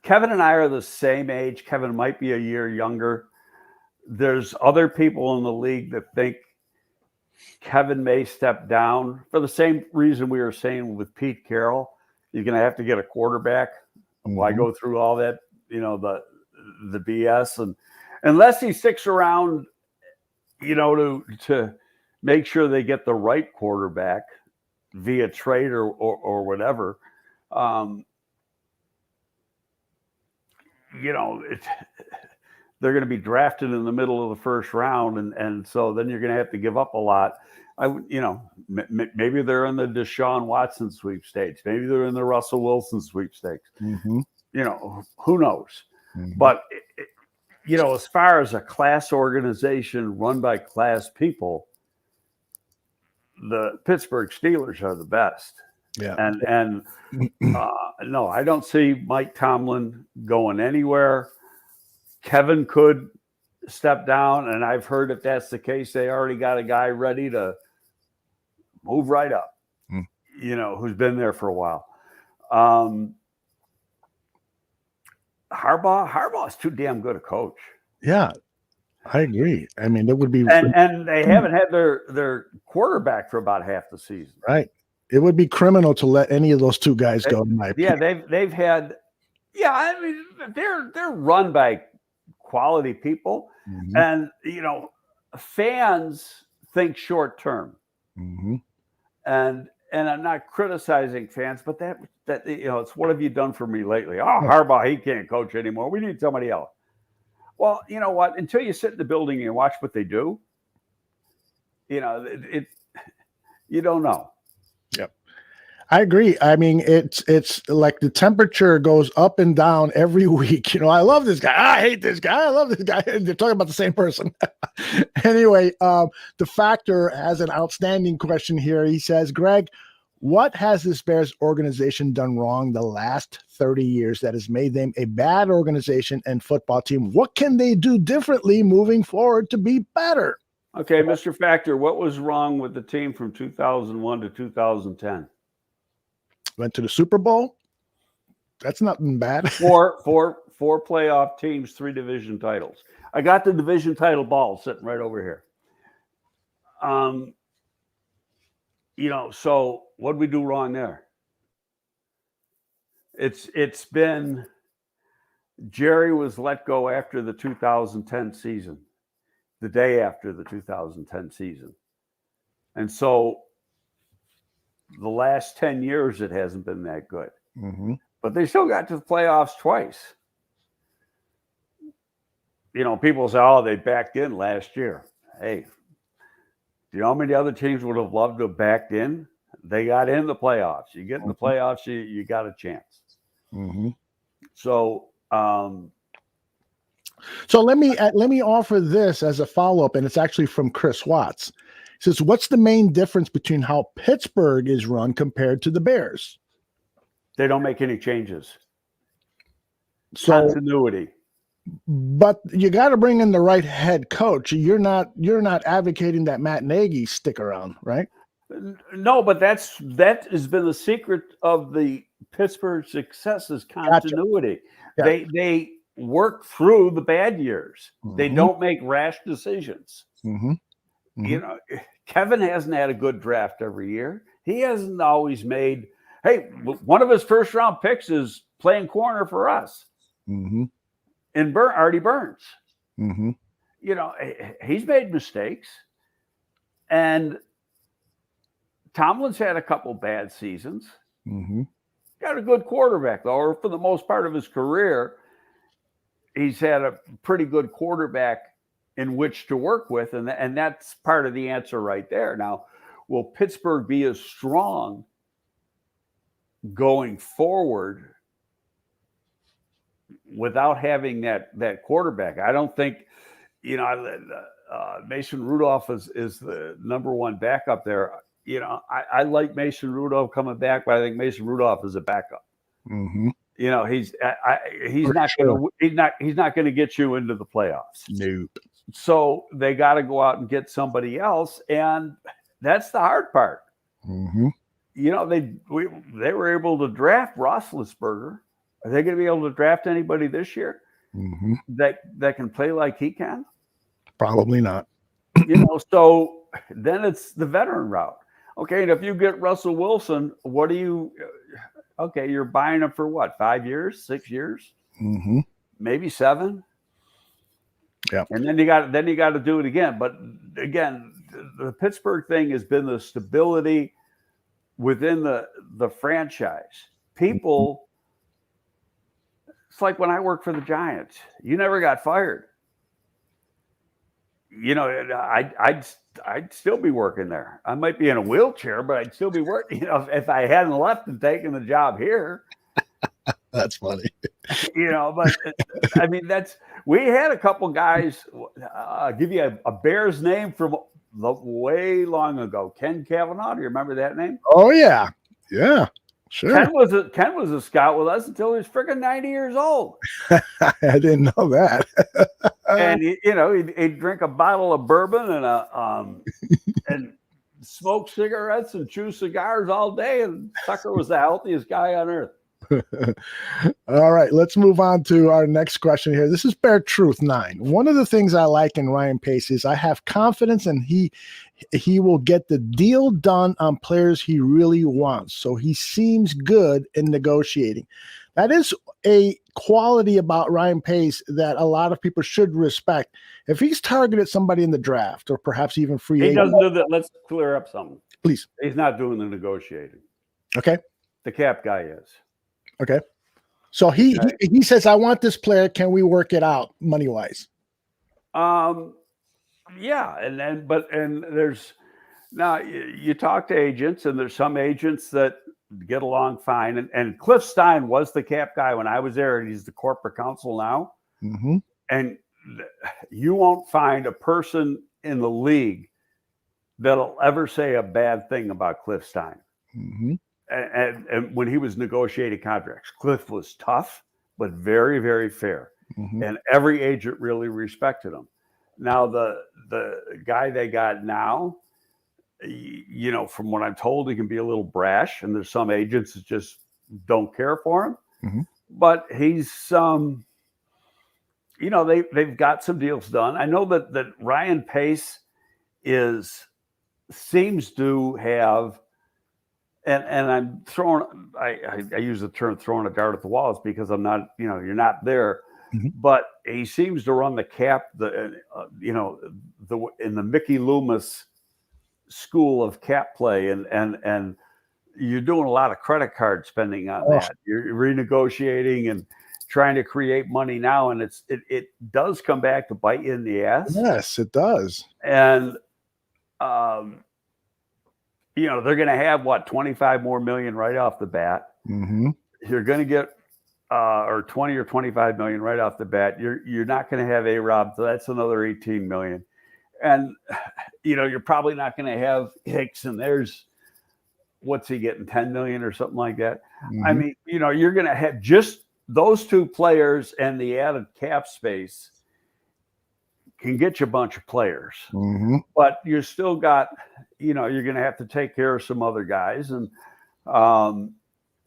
Kevin and I are the same age. Kevin might be a year younger. There's other people in the league that think Kevin may step down for the same reason we were saying with Pete Carroll. You're going to have to get a quarterback. Why go through all that, the BS? And unless he sticks around, to make sure they get the right quarterback via trade or whatever, they're going to be drafted in the middle of the first round. And so then you're going to have to give up a lot. Maybe they're in the Deshaun Watson sweepstakes. Maybe they're in the Russell Wilson sweepstakes. Who knows? But, as far as a class organization run by class people, the Pittsburgh Steelers are the best. Yeah. And no, I don't see Mike Tomlin going anywhere. Kevin could step down, and I've heard if that's the case, they already got a guy ready to move right up, who's been there for a while. Harbaugh's too damn good a coach. Yeah, I agree. I mean, that would be and they haven't had their quarterback for about half the season. Right. It would be criminal to let any of those two guys go. In my opinion. They've had. Yeah, I mean, they're run by quality people, and fans think short term. And I'm not criticizing fans, but that it's what have you done for me lately? Oh, Harbaugh, he can't coach anymore. We need somebody else. Well, you know what? Until you sit in the building and watch what they do, you don't know. Yep. I agree. I mean, it's like the temperature goes up and down every week. I love this guy. I hate this guy. I love this guy. And they're talking about the same person. Anyway, the Factor has an outstanding question here. He says, Greg, what has this Bears organization done wrong the last 30 years that has made them a bad organization and football team? What can they do differently moving forward to be better? Okay, Mr. Factor, what was wrong with the team from 2001 to 2010? Went to the Super Bowl. That's nothing bad. Four playoff teams, 3 division titles. I got the division title ball sitting right over here. So what did we do wrong there? It's been Jerry was let go after the 2010 season, the day after the 2010 season. And so the last 10 years, it hasn't been that good. But they still got to the playoffs twice. People say, oh, they backed in last year. Hey, do you know how many other teams would have loved to have backed in? They got in the playoffs. You get in the playoffs, you got a chance. So let me offer this as a follow-up, and it's actually from Chris Watts. He says, what's the main difference between how Pittsburgh is run compared to the Bears? They don't make any changes. So, continuity. But you got to bring in the right head coach. You're not advocating that Matt Nagy stick around, right? No, but that has been the secret of the Pittsburgh success is continuity. Gotcha. Yeah. They work through the bad years. They don't make rash decisions. Kevin hasn't had a good draft every year. He hasn't always made, hey, one of his first round picks is playing corner for us. And Artie Burns. He's made mistakes. And Tomlin's had a couple bad seasons. Got a good quarterback, though, or for the most part of his career, he's had a pretty good quarterback in which to work with, and that's part of the answer right there. Now, will Pittsburgh be as strong going forward without having that quarterback? I don't think, Mason Rudolph is the number one backup there. I like Mason Rudolph coming back, but I think Mason Rudolph is a backup. He's not going to get you into the playoffs. Nope. So they got to go out and get somebody else, and that's the hard part. They were able to draft Roethlisberger, Are they going to be able to draft anybody this year Mm-hmm. that can play like he can? Probably not. So then it's the veteran route. Okay, and if you get Russell Wilson, what do you? Okay, you're buying him for what? 5 years, 6 years, Mm-hmm. maybe 7. Yeah, and then you got to do it again. But again, the Pittsburgh thing has been the stability within the franchise. People, it's like when I worked for the Giants. You never got fired. I'd still be working there. I might be in a wheelchair, but I'd still be working. If I hadn't left and taken the job here. that's funny. But I mean, we had a couple guys. Give you a Bears name from way long ago. Ken Cavanaugh. Do you remember that name? Oh yeah, sure. Ken was a scout with us until he was freaking 90 years old. I didn't know that. And he'd drink a bottle of bourbon and smoke cigarettes and chew cigars all day. And Tucker was the healthiest guy on earth. All right, let's move on to our next question here. This is Bare Truth 9. One of the things I like in Ryan Pace is I have confidence and he will get the deal done on players he really wants. So he seems good in negotiating. That is a quality about Ryan Pace that a lot of people should respect. If he's targeted somebody in the draft or perhaps even free agent. He doesn't do that. Let's clear up something. Please. He's not doing the negotiating. Okay. The cap guy is. Okay. So he says, I want this player. Can we work it out money-wise? Yeah. And there's now you talk to agents, and there's some agents that get along fine. And Cliff Stein was the cap guy when I was there, and he's the corporate counsel now. Mm-hmm. And you won't find a person in the league that'll ever say a bad thing about Cliff Stein. Mm-hmm. And when he was negotiating contracts, Cliff was tough, but very, very fair. Mm-hmm. And every agent really respected him. Now, the guy they got now, from what I'm told, he can be a little brash, and there's some agents that just don't care for him. Mm-hmm. But he's, they've got some deals done. I know that Ryan Pace seems to have, and I'm throwing, I use the term throwing a dart at the walls because I'm not, you're not there. Mm-hmm. But he seems to run the cap, in the Mickey Loomis school of cap play, and you're doing a lot of credit card spending on that. You're renegotiating and trying to create money now, and it does come back to bite you in the ass. Yes, it does. And they're going to have 25 more million right off the bat. Mm-hmm. You're going to get or 20 or 25 million right off the bat. You're not going to have A-Rob, so that's another 18 million. And you're probably not going to have Hicks, and there's what's he getting, 10 million or something like that. Mm-hmm. I mean, you're going to have just those two players and the added cap space can get you a bunch of players. Mm-hmm. But you're still got, you're going to have to take care of some other guys. And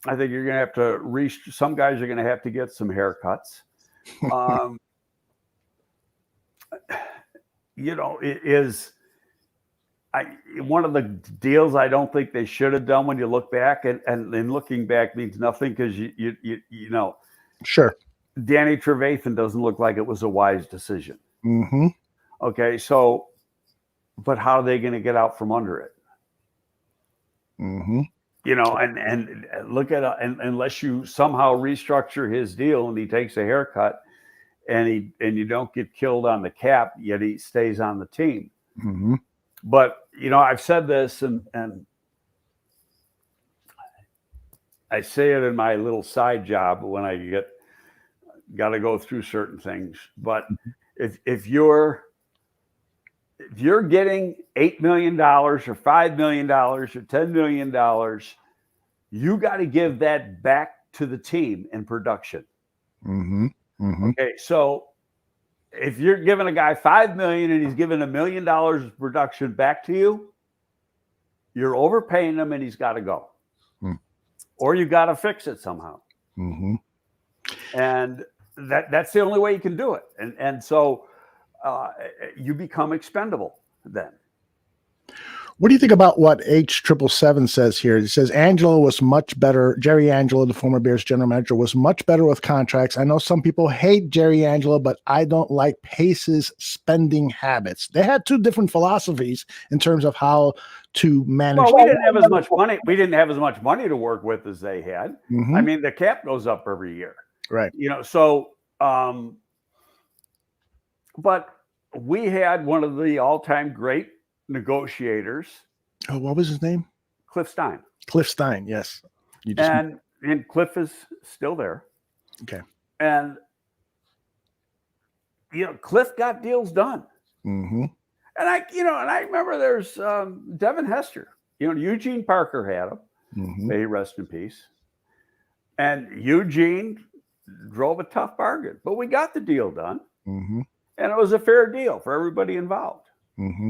I think you're going to have to some guys are going to have to get some haircuts. It is one of the deals I don't think they should have done when you look back, and looking back means nothing because Sure. Danny Trevathan doesn't look like it was a wise decision. Mm-hmm. Okay, so, but how are they going to get out from under it? Mm-hmm. And look at unless you somehow restructure his deal and he takes a haircut, and you don't get killed on the cap, yet he stays on the team. Mm-hmm. But I've said this, and I say it in my little side job when I got to go through certain things. But if you're getting $8 million or $5 million or $10 million, you got to give that back to the team in production. Mm-hmm. Mm-hmm. Okay, so if you're giving a guy $5 million and he's giving $1 million of production back to you, you're overpaying him and he's got to go, or you got to fix it somehow. Mm-hmm. And that's the only way you can do it. And so you become expendable then. What do you think about what H777 says here? It says Angelo was much better. Jerry Angelo, the former Bears general manager, was much better with contracts. I know some people hate Jerry Angelo, but I don't like Pace's spending habits. They had two different philosophies in terms of how to manage. Well, we didn't have as much money. We didn't have as much money to work with as they had. Mhm. I mean, the cap goes up every year. Right. So, but we had one of the all-time great negotiators. Oh, what was his name? Cliff Stein. Cliff Stein. Yes. And Cliff is still there. Okay. And Cliff got deals done. Mm-hmm. And I remember there's Devin Hester. Eugene Parker had him. Mm-hmm. May he rest in peace. And Eugene drove a tough bargain, but we got the deal done. Mm-hmm. And it was a fair deal for everybody involved. Mm-hmm.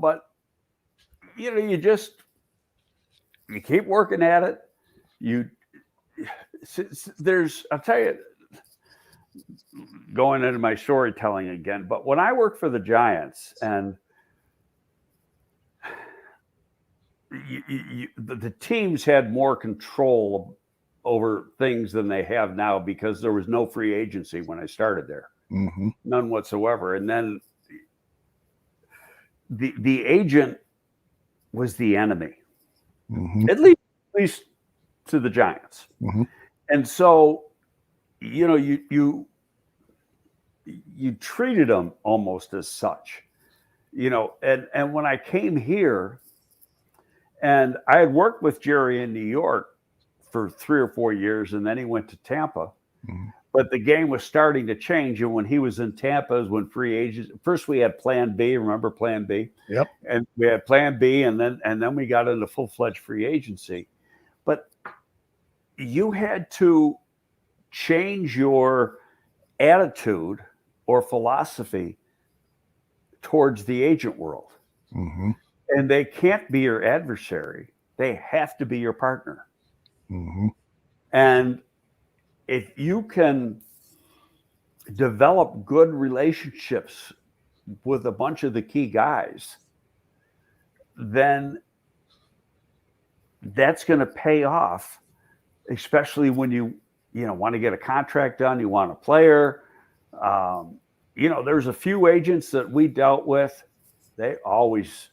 But you keep working at it. I'll tell you, going into my storytelling again, but when I worked for the Giants and the teams had more control over things than they have now because there was no free agency when I started there. Mm-hmm. None whatsoever. And then the agent was the enemy, Mm-hmm. at least to the Giants. Mm-hmm. And so, you treated them almost as such, and when I came here and I had worked with Jerry in New York for 3 or 4 years, and then he went to Tampa. Mm-hmm. But the game was starting to change. And when he was in Tampa is when free agents, first we had Plan B, remember Plan B? Yep. And we had Plan B, and then we got into full-fledged free agency. But you had to change your attitude or philosophy towards the agent world. Mm-hmm. And they can't be your adversary. They have to be your partner. Mm-hmm. And if you can develop good relationships with a bunch of the key guys, then that's going to pay off, especially when you want to get a contract done, you want a player. There's a few agents that we dealt with. They always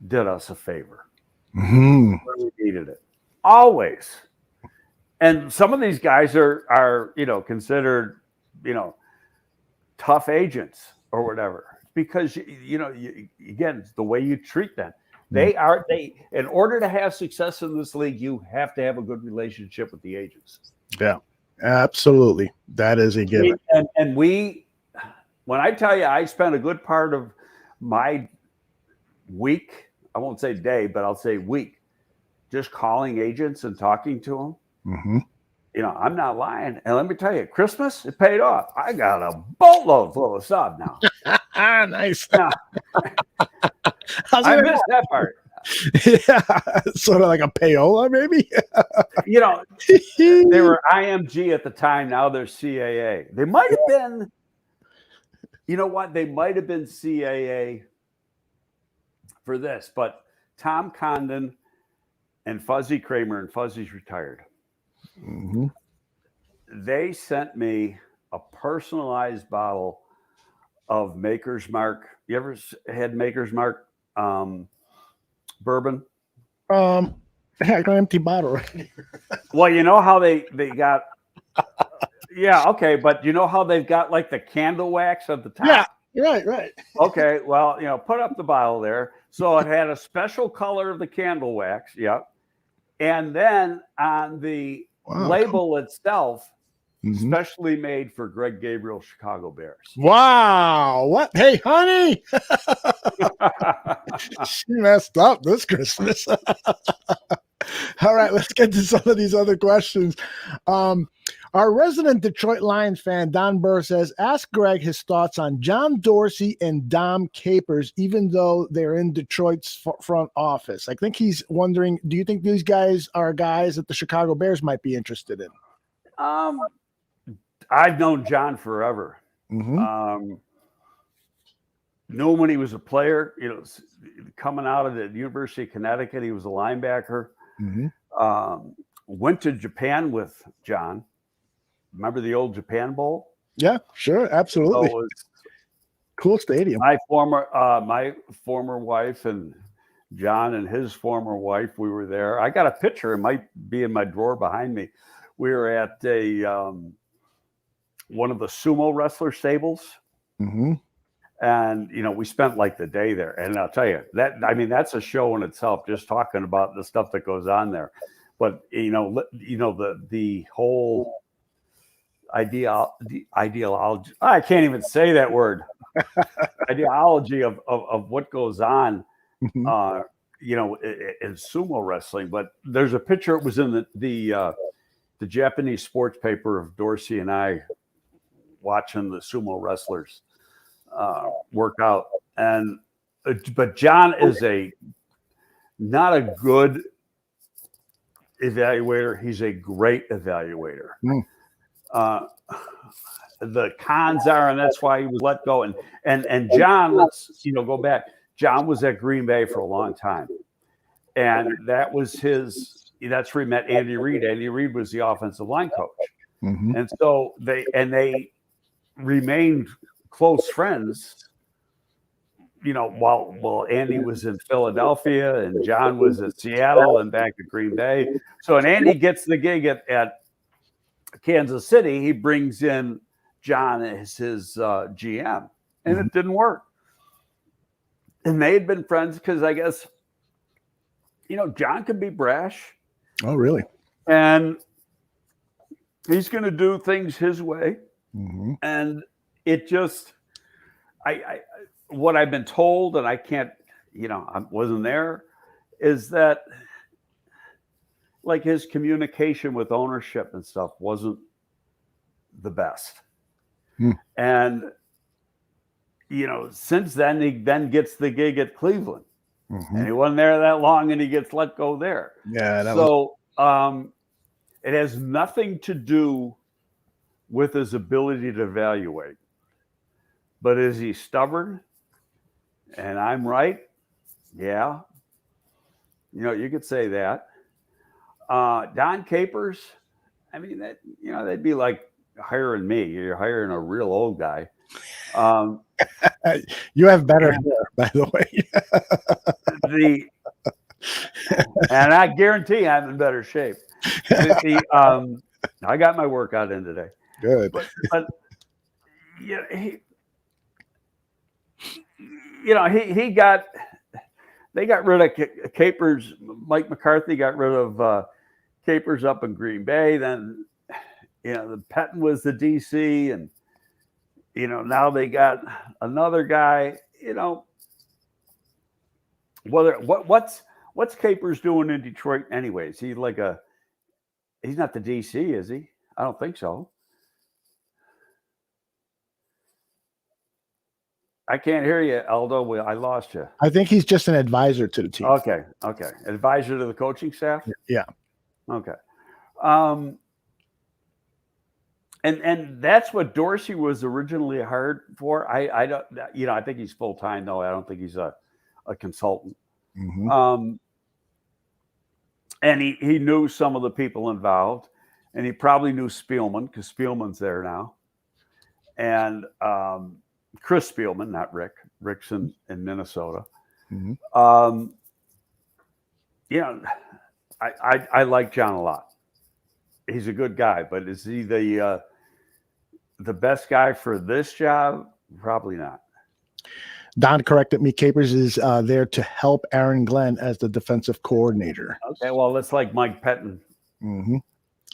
did us a favor. Mm-hmm. When we needed it. Always. And some of these guys are considered, tough agents or whatever, because again, it's the way you treat them. They in order to have success in this league, you have to have a good relationship with the agents. Yeah, absolutely. That is a given. And when I tell you, I spent a good part of my week, I won't say day, but I'll say week, just calling agents and talking to them. Mm-hmm. I'm not lying. And let me tell you, Christmas, it paid off. I got a boatload full of stuff now. Nice. Now, I missed that part. Yeah, sort of like a payola, maybe. They were IMG at the time. Now they're CAA. They might have been, they might have been CAA for this, but Tom Condon and Fuzzy Kramer, and Fuzzy's retired. Mm-hmm. They sent me a personalized bottle of Maker's Mark. You ever had Maker's Mark bourbon? I got an empty bottle right here. Well, you know how they got yeah, okay, but you know how they've got like the candle wax at the top? Yeah, right. Okay, well, put up the bottle there. So it had a special color of the candle wax, yep. And then on the label itself, mm-hmm. specially made for Greg Gabriel Chicago Bears. Wow. What? Hey, honey. She messed up this Christmas. All right, let's get to some of these other questions. Our resident Detroit Lions fan, Don Burr, says, ask Greg his thoughts on John Dorsey and Dom Capers, even though they're in Detroit's front office. I think he's wondering, do you think these guys are guys that the Chicago Bears might be interested in? I've known John forever. Mm-hmm. Knew him when he was a player, coming out of the University of Connecticut. He was a linebacker. Mm-hmm. Went to Japan with John. Remember the old Japan Bowl? Yeah, sure. Absolutely. So cool stadium. My former wife and John and his former wife, we were there. I got a picture. It might be in my drawer behind me. We were at one of the sumo wrestler stables. Mm-hmm. And, we spent like the day there. And I'll tell you that's a show in itself, just talking about the stuff that goes on there. But, the whole ideology, I can't even say that word, ideology of what goes on, Mm-hmm. In sumo wrestling. But there's a picture. It was in the Japanese sports paper of Dorsey and I watching the sumo wrestlers work out. But John is not a good evaluator. He's a great evaluator. The cons are, and that's why he was let go. And John, let's go back. John was at Green Bay for a long time, and that's where he met Andy Reid. Andy Reid was the offensive line coach, Mm-hmm. and so they remained close friends, while Andy was in Philadelphia and John was at Seattle and back at Green Bay. So when Andy gets the gig at Kansas City, he brings in John as his GM, and it didn't work. And they had been friends because I guess, John could be brash. Oh, really? And he's going to do things his way. Mm-hmm. And it just, what I've been told, and I can't, I wasn't there, is that like his communication with ownership and stuff wasn't the best. And, since then, he then gets the gig at Cleveland. Mm-hmm. And he wasn't there that long, and he gets let go there. Yeah. It has nothing to do with his ability to evaluate. But is he stubborn? And I'm right? Yeah. You could say that. Don Capers, they'd be like hiring me. You're hiring a real old guy. You have better hair, by the way. And I guarantee I'm in better shape. I got my workout in today. Good. But they got rid of Capers. Mike McCarthy got rid of Capers up in Green Bay. Then, the Pettin was the DC, and now they got another guy. What's Capers doing in Detroit anyways? He's not the DC, is he? I don't think so. I can't hear you, Aldo. I lost you. I think he's just an advisor to the team. Okay. Advisor to the coaching staff? Yeah. Okay. And that's what Dorsey was originally hired for. I don't, I think he's full-time though. I don't think he's a consultant. Mm-hmm. And he knew some of the people involved, and he probably knew Spielman because Spielman's there now. And Chris Spielman, not Rick. Rick's in Minnesota. Mm-hmm. I like John a lot. He's a good guy, but is he the best guy for this job? Probably not. Don corrected me. Capers is there to help Aaron Glenn as the defensive coordinator. Okay, well, that's like Mike Pettin. Mm-hmm.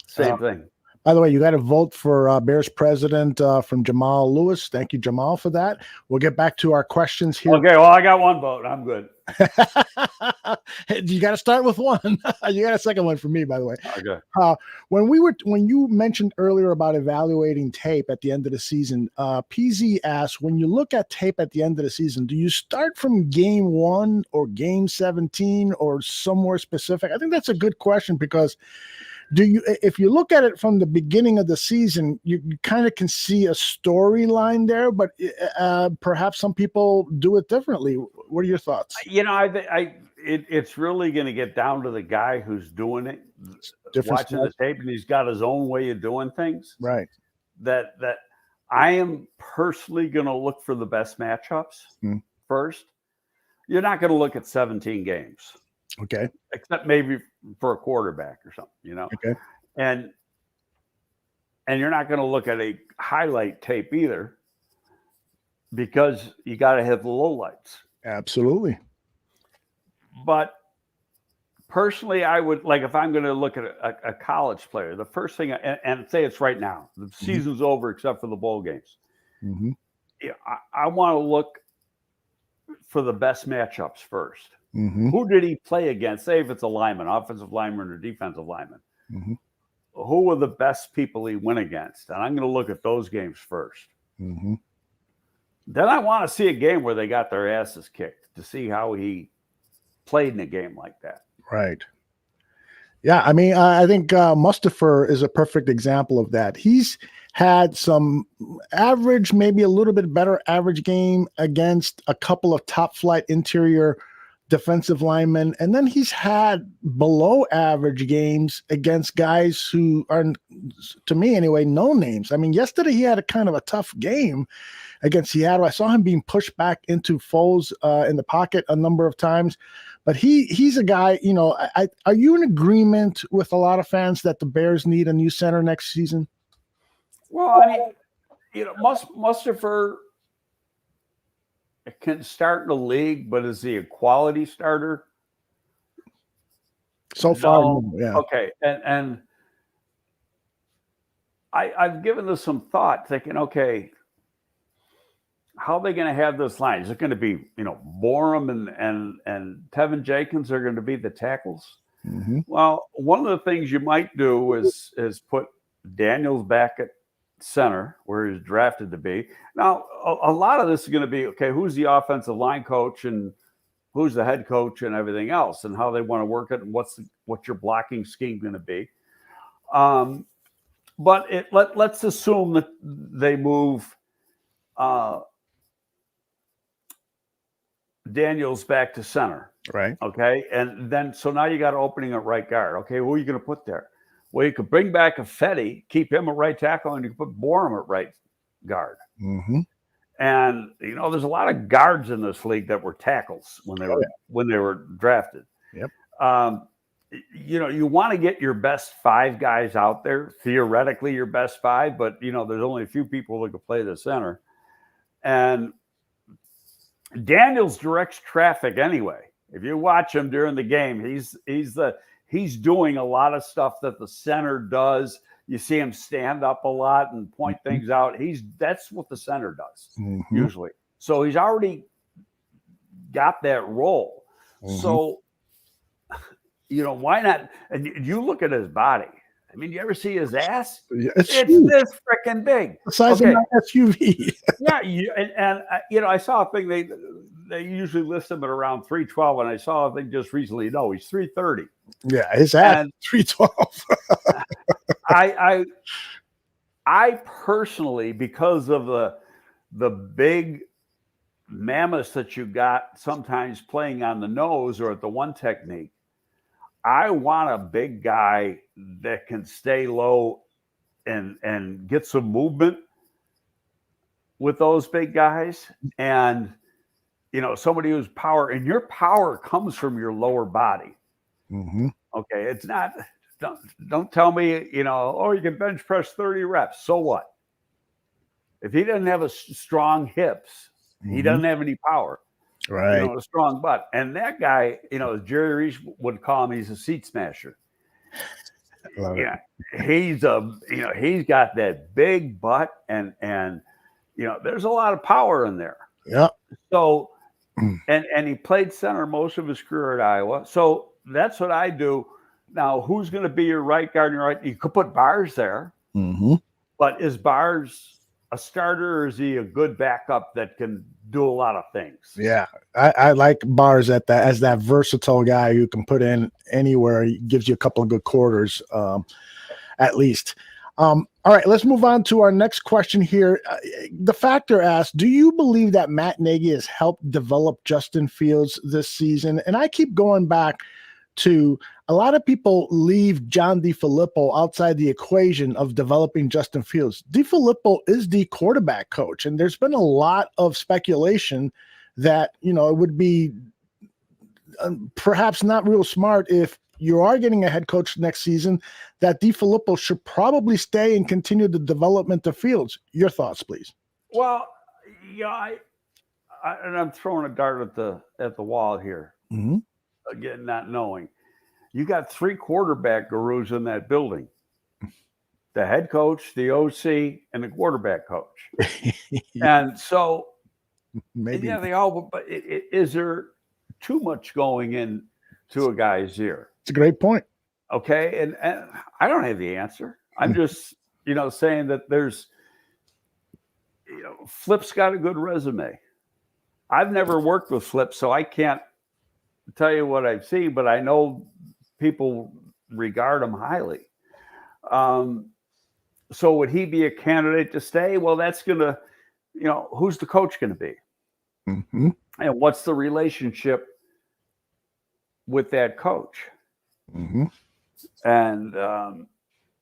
Same thing. By the way, you got a vote for Bears president from Jamal Lewis. Thank you, Jamal, for that. We'll get back to our questions here. Okay, well, I got one vote. I'm good. You got to start with one. You got a second one for me, by the way. Okay. When you mentioned earlier about evaluating tape at the end of the season, PZ asked, when you look at tape at the end of the season, do you start from game 1 or game 17 or somewhere specific? I think that's a good question because if you look at it from the beginning of the season, you kind of can see a storyline there, but perhaps some people do it differently. What are your thoughts? It's really going to get down to the guy who's doing it, watching the tape, and he's got his own way of doing things. Right. That I am personally going to look for the best matchups first. You're not going to look at 17 games. Okay. Except maybe for a quarterback or something, Okay. And you're not going to look at a highlight tape either, because you got to have the lowlights. Absolutely. But personally, I would, like, if I'm going to look at a college player, the first thing, and say it's right now, the season's over except for the bowl games. I want to look for the best matchups first. Who did he play against? Say if it's a lineman, offensive lineman or defensive lineman. Who were the best people he went against? And I'm going to look at those games first. Then I want to see a game where they got their asses kicked to see how he played in a game like that. Right. Yeah, I mean, I think Mustafa is a perfect example of that. He's had some average, maybe a little bit better average game against a couple of top flight interior defensive linemen, and then he's had below average games against guys who are, to me anyway, no names. I mean, yesterday he had a kind of a tough game against Seattle. I saw him being pushed back into Foles in the pocket a number of times, but he's a guy, are you in agreement with a lot of fans that the Bears need a new center next season? Well, I mean, Mustafa can start in the league, but is he a quality starter? So far, no, yeah. Okay, and I've given this some thought, thinking, okay, how are they going to have this line? Is it going to be, Borum and Tevin Jenkins are going to be the tackles? Well, one of the things you might do is put Daniels back at center where he's drafted to be. Now, a lot of this is going to be, okay, who's the offensive line coach and who's the head coach and everything else, and how they want to work it, and what's your blocking scheme going to be. But let's assume that they move Daniels back to center. Right. Okay. And then, so now you got an opening at right guard. Okay. Who are you going to put there? Well, you could bring back a Fetty, keep him at right tackle, and you can put Borum at right guard. And, there's a lot of guards in this league that were tackles when they were drafted. Yep. You want to get your best five guys out there, theoretically your best five, but, there's only a few people that can play the center. And Daniels directs traffic anyway. If you watch him during the game, he's doing a lot of stuff that the center does. You see him stand up a lot and point things out. That's what the center does usually. So he's already got that role. So, why not? And you look at his body. I mean, you ever see his ass? It's this freaking big. The size of an SUV. Yeah, I saw a thing. They usually list him at around 312, and I saw a thing just recently. No, he's 330. Yeah, his ass 312. I personally, because of the big mammoths that you got sometimes playing on the nose or at the one technique, I want a big guy that can stay low and get some movement with those big guys. And, somebody who's power, and your power comes from your lower body. Okay. It's not, don't tell me, you can bench press 30 reps. So what? If he doesn't have strong hips, he doesn't have any power. Right. A strong butt. And that guy, Jerry Reese would call him, he's a seat smasher. He's he's got that big butt and there's a lot of power in there. Yeah. So, and he played center most of his career at Iowa. So that's what I do. Now, who's going to be your right guard and your right? You could put Bars there, but is Bars a starter, or is he a good backup that can do a lot of things. Yeah, I like Bars at that as that versatile guy who can put in anywhere. He gives you a couple of good quarters, at least. All right, let's move on to our next question here. The Factor asks, do you believe that Matt Nagy has helped develop Justin Fields this season? And I keep going back to a lot of people leave John DeFilippo outside the equation of developing Justin Fields. DeFilippo is the quarterback coach, and there's been a lot of speculation that, it would be perhaps not real smart if you are getting a head coach next season, that DeFilippo should probably stay and continue the development of Fields. Your thoughts, please. Well, yeah, I'm throwing a dart at the wall here. Mm-hmm. Again, not knowing. You got 3 quarterback gurus in that building: the head coach, the OC, and the quarterback coach. And so, maybe they all. But is there too much going into a guy's ear? It's a great point. Okay, and I don't have the answer. I'm just saying that there's Flip's got a good resume. I've never worked with Flip, so I can't tell you what I've seen, but I know people regard him highly. So would he be a candidate to stay? Well, that's gonna, who's the coach going to be? Mm-hmm. And what's the relationship with that coach? Mm-hmm. And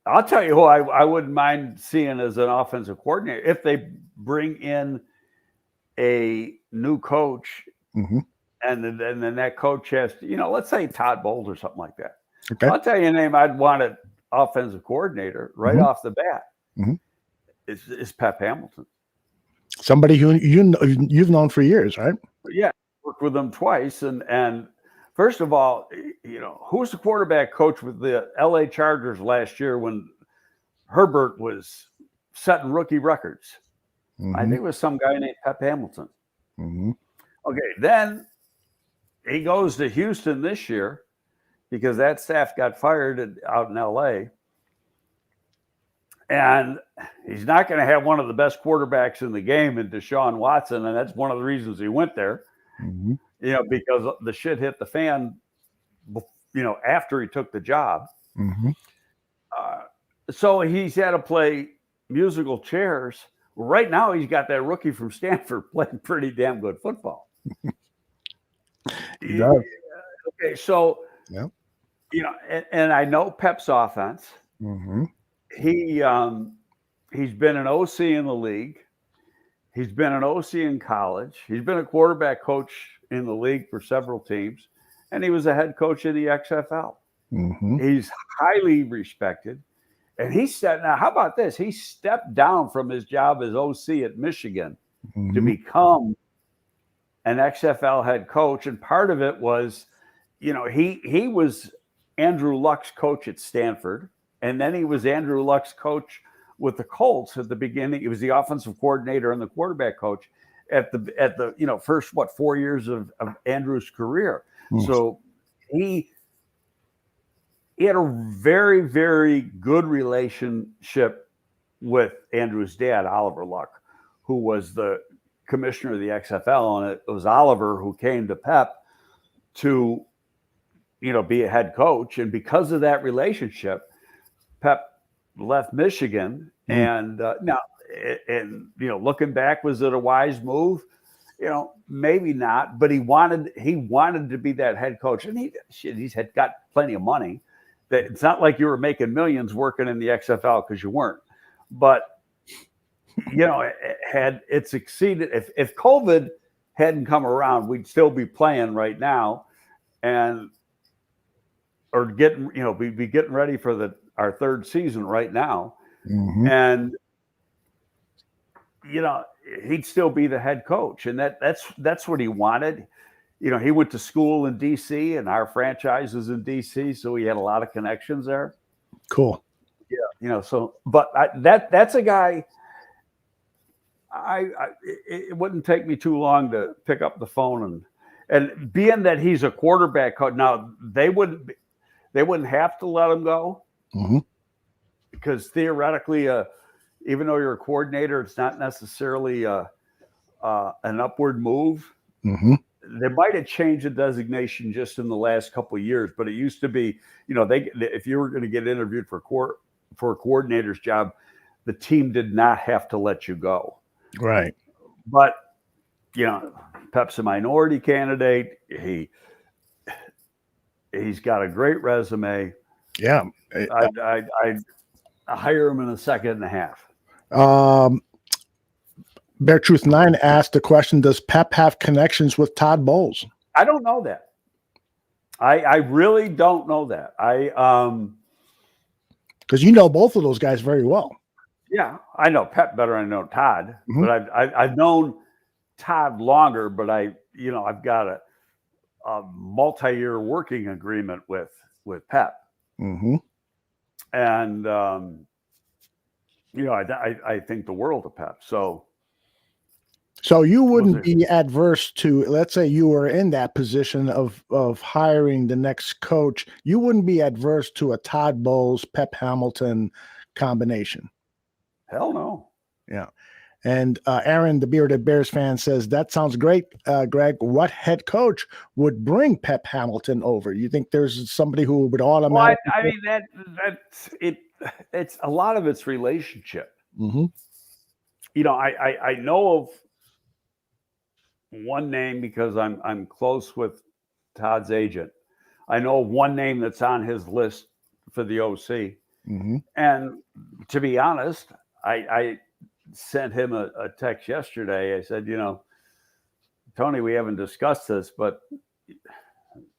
I'll tell you who I wouldn't mind seeing as an offensive coordinator if they bring in a new coach. Mm-hmm. And then that coach has to, let's say Todd Bowles or something like that. Okay. I'll tell you a name I'd want an offensive coordinator right off the bat. Mm-hmm. Is Pep Hamilton. Somebody who you've known for years, right? Yeah, worked with him twice. And first of all, who was the quarterback coach with the LA Chargers last year when Herbert was setting rookie records? Mm-hmm. I think it was some guy named Pep Hamilton. Mm-hmm. Okay, then he goes to Houston this year because that staff got fired out in LA. And he's not going to have one of the best quarterbacks in the game in Deshaun Watson. And that's one of the reasons he went there, mm-hmm. Because the shit hit the fan, after he took the job. Mm-hmm. So he's had to play musical chairs. Right now, he's got that rookie from Stanford playing pretty damn good football. Yeah. Okay, so yeah. And I know Pep's offense. Mm-hmm. He's been an OC in the league. He's been an OC in college. He's been a quarterback coach in the league for several teams, and he was a head coach in the XFL. Mm-hmm. He's highly respected, and now how about this? He stepped down from his job as OC at Michigan mm-hmm. to become an XFL head coach, and part of it was, he was Andrew Luck's coach at Stanford, and then he was Andrew Luck's coach with the Colts at the beginning. He was the offensive coordinator and the quarterback coach at the first 4 years of Andrew's career. Mm-hmm. So he had a very, very good relationship with Andrew's dad, Oliver Luck, who was the commissioner of the XFL, and it was Oliver who came to Pep to, be a head coach. And because of that relationship, Pep left Michigan. And looking back, was it a wise move? Maybe not, but he wanted to be that head coach, and he's got plenty of money. That it's not like you were making millions working in the XFL, because you weren't. But had it succeeded, if COVID hadn't come around, we'd still be playing right now, or getting we'd be getting ready for our third season right now, mm-hmm. and he'd still be the head coach, and that's what he wanted. He went to school in DC, and our franchise is in DC, so he had a lot of connections there. Cool. Yeah, so but that's a guy. It wouldn't take me too long to pick up the phone and being that he's a quarterback coach. Now they wouldn't have to let him go, mm-hmm. because theoretically, even though you're a coordinator, it's not necessarily an upward move. Mm-hmm. They might have changed the designation just in the last couple of years, but it used to be, if you were going to get interviewed for a coordinator's job, the team did not have to let you go. Right. But, Pep's a minority candidate. He's got a great resume. Yeah. I'd hire him in a second and a half. Bear Truth 9 asked the question, does Pep have connections with Todd Bowles? I don't know that. I really don't know that. Because you know both of those guys very well. Yeah, I know Pep better than I know Todd, but I've known Todd longer, but I've got a multi-year working agreement with Pep. Mm-hmm. And I think the world of Pep. So you wouldn't be adverse to, let's say you were in that position of hiring the next coach, you wouldn't be adverse to a Todd Bowles, Pep Hamilton combination? Hell no. Yeah. And Aaron, the Bearded Bears fan, says, that sounds great, Greg. What head coach would bring Pep Hamilton over? You think there's somebody who would automatically... Well, I mean, that's it. It's a lot of it's relationship. Mm-hmm. I know of one name because I'm close with Todd's agent. I know of one name that's on his list for the OC. Mm-hmm. And to be honest, I sent him a text yesterday. I said, Tony, we haven't discussed this, but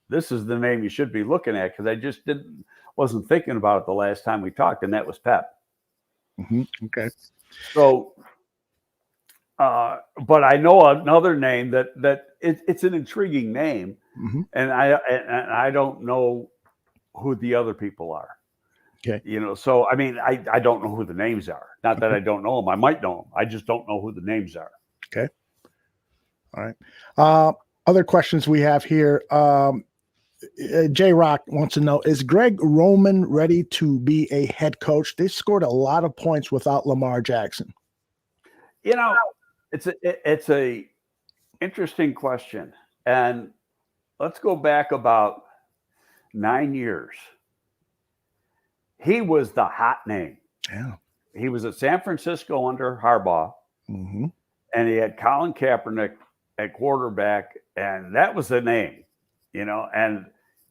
this is the name you should be looking at, because I just wasn't thinking about it the last time we talked, and that was Pep. Mm-hmm. Okay. So, but I know another name that it's an intriguing name, mm-hmm. and I don't know who the other people are. Okay. So I mean, I don't know who the names are. Not that I don't know them. I might know them. I just don't know who the names are. Okay. All right. Other questions we have here. J Rock wants to know, is Greg Roman ready to be a head coach? They scored a lot of points without Lamar Jackson. It's a interesting question. And let's go back about 9 years. He was the hot name. Yeah. He was at San Francisco under Harbaugh, mm-hmm. and he had Colin Kaepernick at quarterback, and that was the name, and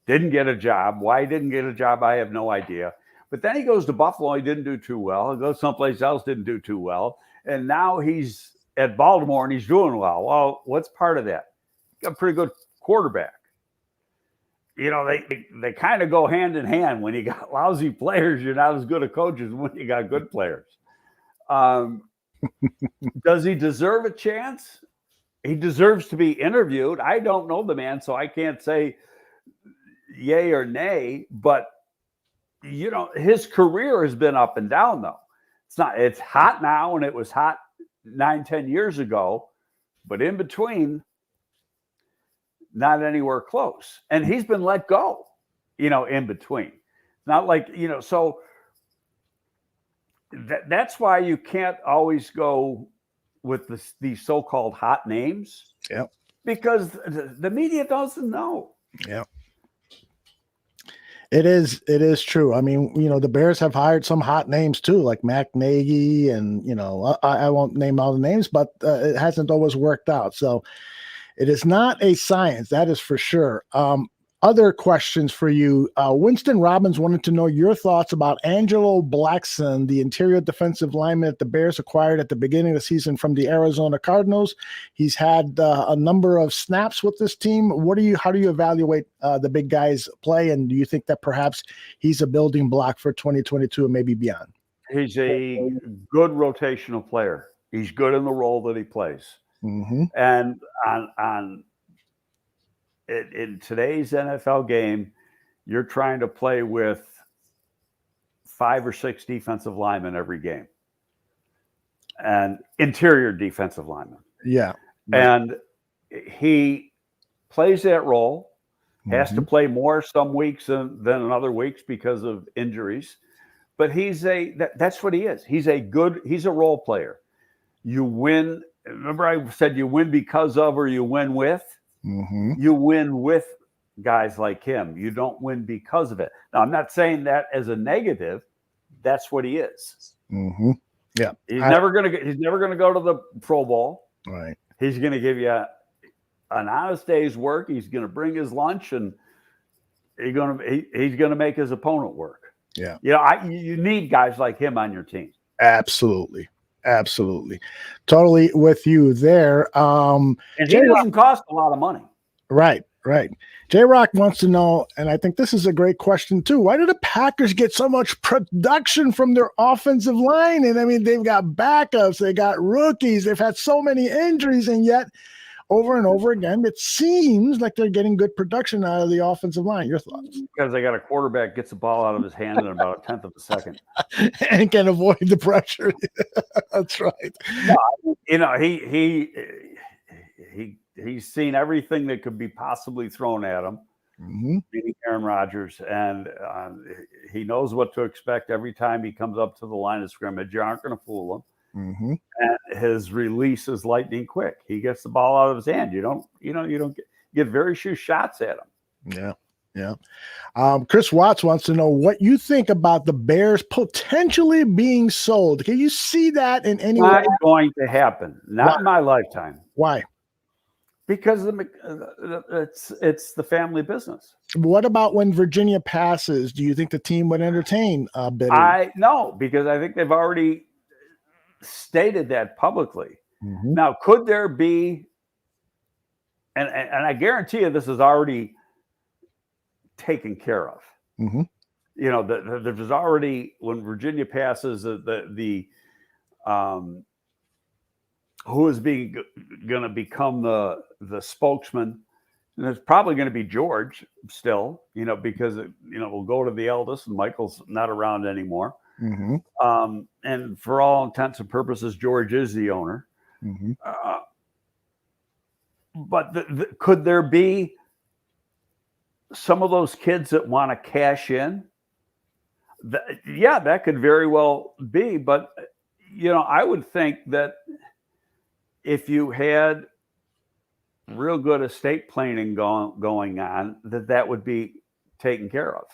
didn't get a job. Why he didn't get a job, I have no idea. But then he goes to Buffalo, he didn't do too well. He goes someplace else, didn't do too well. And now he's at Baltimore, and he's doing well. Well, what's part of that? Got a pretty good quarterback. They kind of go hand in hand. When you got lousy players, you're not as good a coach as when you got good players. Does he deserve a chance? He deserves to be interviewed. I don't know the man, so I can't say yay or nay, but his career has been up and down, though. It's hot now, and it was hot 9-10 years ago, but in between, not anywhere close. And he's been let go, in between. Not like, so that's why you can't always go with these so-called hot names. Yeah. Because the media doesn't know. Yeah. It is true. I mean, the Bears have hired some hot names too, like Matt Nagy, and, I won't name all the names, but it hasn't always worked out. So it is not a science, that is for sure. Other questions for you. Winston Robbins wanted to know your thoughts about Angelo Blackson, the interior defensive lineman that the Bears acquired at the beginning of the season from the Arizona Cardinals. He's had a number of snaps with this team. How do you evaluate the big guys play, and do you think that perhaps he's a building block for 2022 and maybe beyond? He's a good rotational player. He's good in the role that he plays. Mm-hmm. And in today's NFL game, you're trying to play with 5 or 6 defensive linemen every game, and interior defensive linemen. Yeah. Right. And he plays that role, has to play more some weeks than in other weeks because of injuries. But that's what he is. He's a role player. You win remember I said you win because of or you win with? Mm-hmm. You win with guys like him. You don't win because of it. Now, I'm not saying that as a negative. That's what he is. Mm-hmm. Yeah. He's never going to go to the Pro Bowl. Right. He's going to give you an honest day's work. He's going to bring his lunch, and he's going to make his opponent work. Yeah. You need guys like him on your team. Absolutely. Totally with you there. And he doesn't cost a lot of money. Right. J-Rock wants to know, and I think this is a great question too. Why do the Packers get so much production from their offensive line? And I mean, they've got backups, they got rookies, they've had so many injuries, and yet over and over again, it seems like they're getting good production out of the offensive line. Your thoughts? Because they got a quarterback gets the ball out of his hand in about 1/10 of a second. And can avoid the pressure. That's right. No, he's seen everything that could be possibly thrown at him, beating Aaron Rodgers, and he knows what to expect every time he comes up to the line of scrimmage. You aren't going to fool him. And his release is lightning quick. He gets the ball out of his hand. You don't get very few shots at him. Yeah. Chris Watts wants to know what you think about the Bears potentially being sold. Can you see that in any way? Not going to happen. Not in my lifetime. Why? Because it's the family business. What about when Virginia passes? Do you think the team would entertain a bid? No, because I think they've already stated that publicly. Now, could there be, and I guarantee you this is already taken care of. There's already, when Virginia passes, the who is going to become the spokesman, and it's probably going to be George still, because we'll go to the eldest, and Michael's not around anymore. And for all intents and purposes, George is the owner. But could there be some of those kids that want to cash in? That could very well be. But, I would think that if you had real good estate planning going on, that would be taken care of.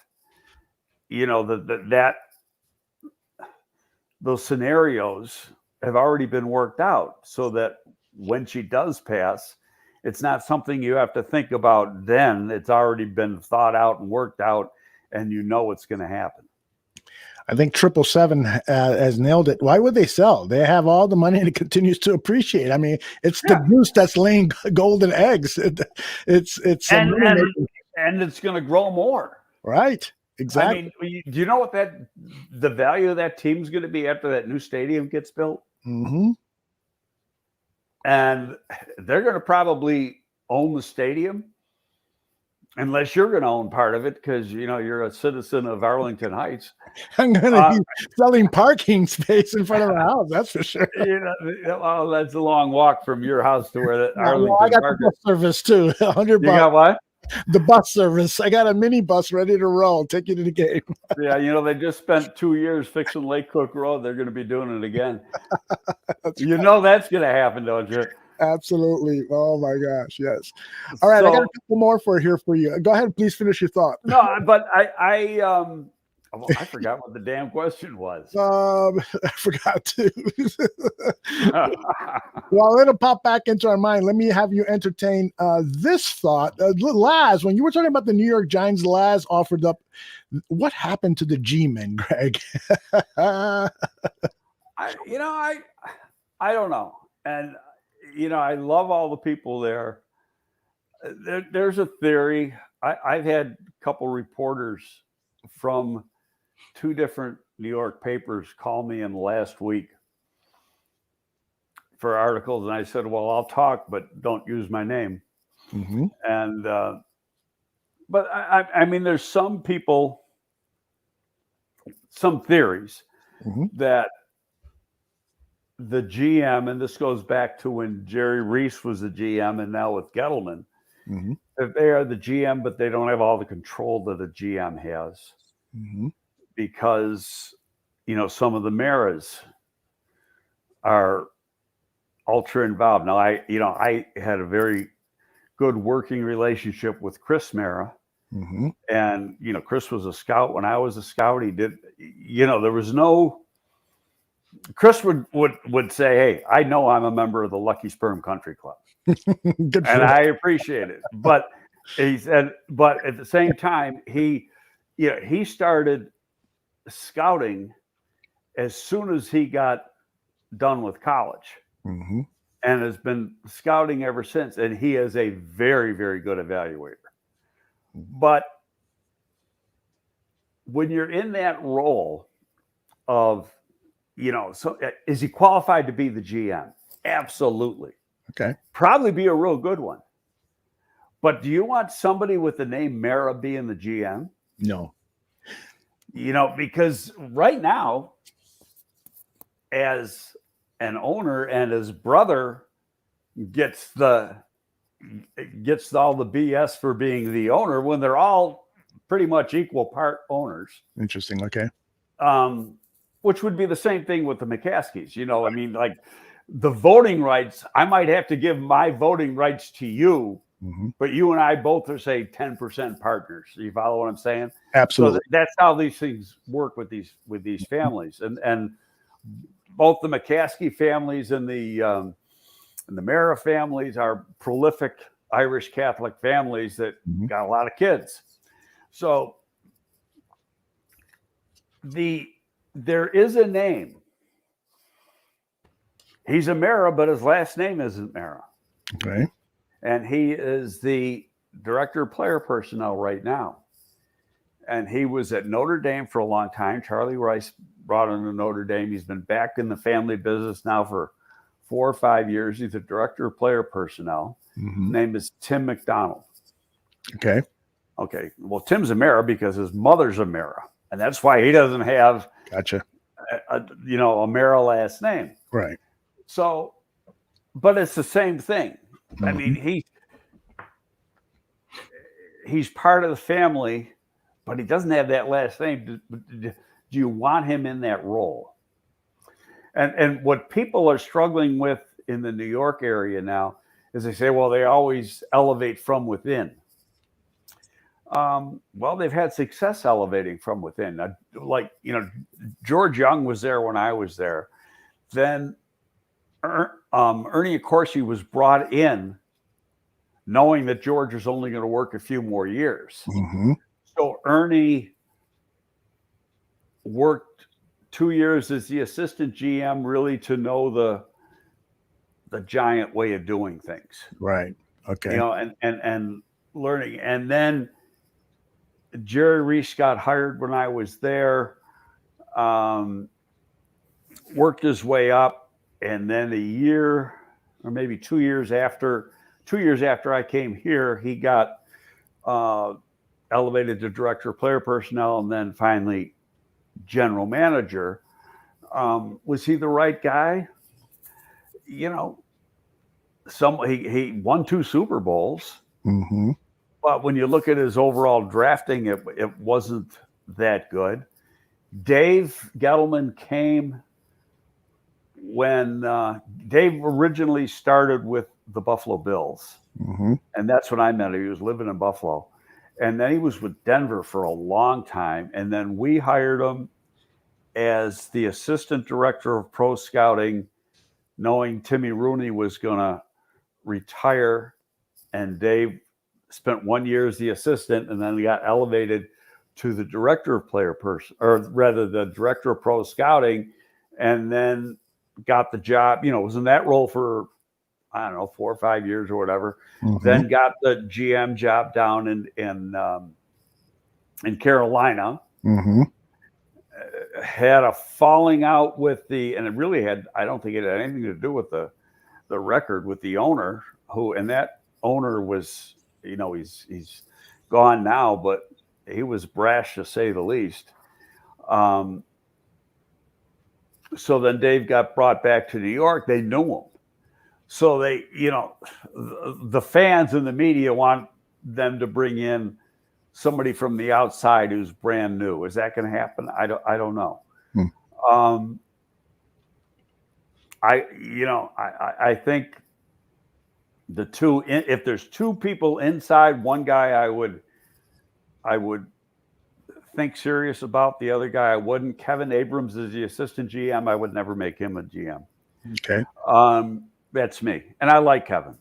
Those scenarios have already been worked out so that when she does pass, it's not something you have to think about then. It's already been thought out and worked out, and it's going to happen. I think 777 has nailed it. Why would they sell? They have all the money and it continues to appreciate. I mean, it's the goose that's laying golden eggs. It's and it's going to grow more. Right. Exactly. I mean, do you know what the value of that team is going to be after that new stadium gets built? And they're going to probably own the stadium, unless you're going to own part of it because you're a citizen of Arlington Heights. I'm going to be selling parking space in front of the house. That's for sure. Well, that's a long walk from your house to where the Arlington I got Park the bus service too. $100. You got what? The bus service. I got a mini bus ready to roll. Take you to the game. Yeah, they just spent 2 years fixing Lake Cook Road. They're going to be doing it again. That's going to happen, don't you? Absolutely. Oh my gosh. Yes. All right. I got a couple more here for you. Go ahead. Please finish your thought. No, but I forgot what the damn question was. I forgot to. Well, it'll pop back into our mind. Let me have you entertain this thought. Laz, when you were talking about the New York Giants, Laz offered up. What happened to the G-men, Greg? I don't know. And I love all the people there. There's a theory. I've had a couple reporters from 2 different New York papers call me in the last week for articles. And I said, well, I'll talk, but don't use my name. And, but I mean, there's some people, some theories that the GM, and this goes back to when Jerry Reese was the GM and now with Gettleman, if they are the GM, but they don't have all the control that a GM has because, some of the Maras are ultra involved. Now, I had a very good working relationship with Chris Mara. Mm-hmm. And, Chris was a scout when I was a scout. He did, there was no, Chris would say, hey, I know I'm a member of the Lucky Sperm Country Club. Good And I appreciate it. But he said, but at the same time, he started scouting as soon as he got done with college. Mm-hmm. And has been scouting ever since. And he is a very, very good evaluator. But when you're in that role of, so is he qualified to be the GM? Absolutely. Okay. Probably be a real good one. But do you want somebody with the name Mara being the GM? No. Because right now, as an owner and his brother gets all the BS for being the owner when they're all pretty much equal part owners. Interesting. Okay. Which would be the same thing with the McCaskies. Like the voting rights, I might have to give my voting rights to you, mm-hmm. but you and I both are, say, 10% partners. You follow what I'm saying? Absolutely. So that's how these things work with these families. And both the McCaskey families and the Mara families are prolific Irish Catholic families that mm-hmm. got a lot of kids. So there is a name. He's a Mara, but his last name isn't Mara. Okay. And he is the director of player personnel right now. And he was at Notre Dame for a long time. Charlie Rice brought him to Notre Dame. He's been back in the family business now for 4 or 5 years. He's the director of player personnel. Mm-hmm. His name is Tim McDonald. Okay. Okay. Well, Tim's a Mara because his mother's a Mara. And that's why he doesn't have Gotcha. a Mara last name. Right. So, but it's the same thing. Mm-hmm. I mean, he's part of the family, but he doesn't have that last name. Do you want him in that role? And what people are struggling with in the New York area now is they say, well, they always elevate from within. Well, they've had success elevating from within. George Young was there when I was there. Then Ernie Accorsi was brought in knowing that George was only going to work a few more years. Mm-hmm. So Ernie worked 2 years as the assistant GM, really to know the Giant way of doing things. Right. Okay. And learning. And then Jerry Reese got hired when I was there, worked his way up. And then a year or maybe 2 years after I came here, he got elevated to director of player personnel and then finally general manager. Was he the right guy? He won 2 Super Bowls. Mm-hmm. But when you look at his overall drafting, it wasn't that good. Dave Gettleman came when Dave originally started with the Buffalo Bills. Mm-hmm. And that's when I met him. He was living in Buffalo. And then he was with Denver for a long time. And then we hired him as the assistant director of pro scouting, knowing Timmy Rooney was going to retire. And Dave spent 1 year as the assistant, and then he got elevated to the director of the director of pro scouting, and then got the job, was in that role for, 4 or 5 years or whatever. Mm-hmm. Then got the GM job down in Carolina. Mm-hmm. Had a falling out and it really I don't think it had anything to do with the record with the owner, and that owner was, he's gone now, but he was brash to say the least. So then Dave got brought back to New York. They knew him. So they, the fans and the media want them to bring in somebody from the outside who's brand new. Is that going to happen? I don't know. I think the two, if there's two people inside, one guy I would think serious about, the other guy I wouldn't. Kevin Abrams is the assistant GM. I would never make him a GM. Okay. That's me. And I like Kevin,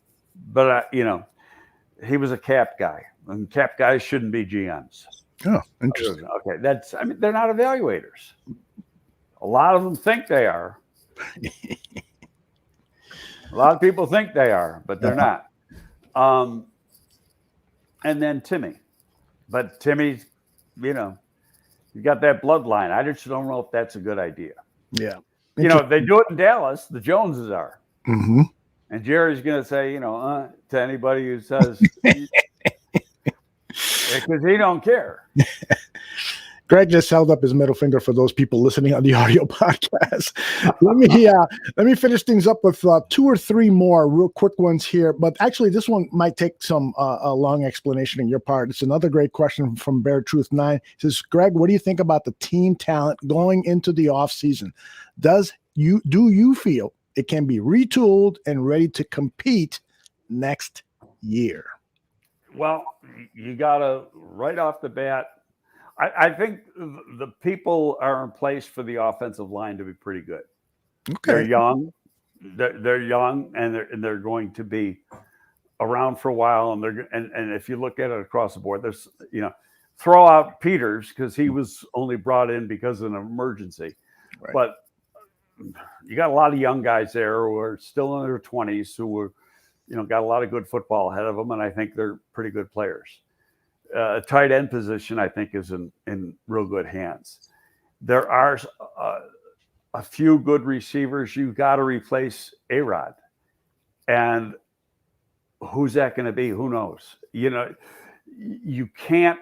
but he was a cap guy, and cap guys shouldn't be GMs. Oh, interesting. Okay. They're not evaluators. A lot of them think they are. A lot of people think they are, but they're not. And then Timmy. But Timmy's, you got that bloodline. I just don't know if that's a good idea. Yeah. They do it in Dallas. The Joneses are. Mm-hmm. And Jerry's going to say, to anybody who says, because he don't care. Greg just held up his middle finger for those people listening on the audio podcast. Let me finish things up with two or three more real quick ones here. But actually, this one might take some a long explanation on your part. It's another great question from Bear Truth 9. It says, Greg, what do you think about the team talent going into the offseason? Do you feel it can be retooled and ready to compete next year? Well, you got to, right off the bat, I think the people are in place for the offensive line to be pretty good. Okay. They're young. They're young, and they're going to be around for a while. And if you look at it across the board, there's throw out Peters because he was only brought in because of an emergency. Right. But you got a lot of young guys there who are still in their 20s who were, got a lot of good football ahead of them, and I think they're pretty good players. Tight end position, I think, is in real good hands. There are a few good receivers. You've got to replace A-Rod. And who's that going to be? Who knows? You can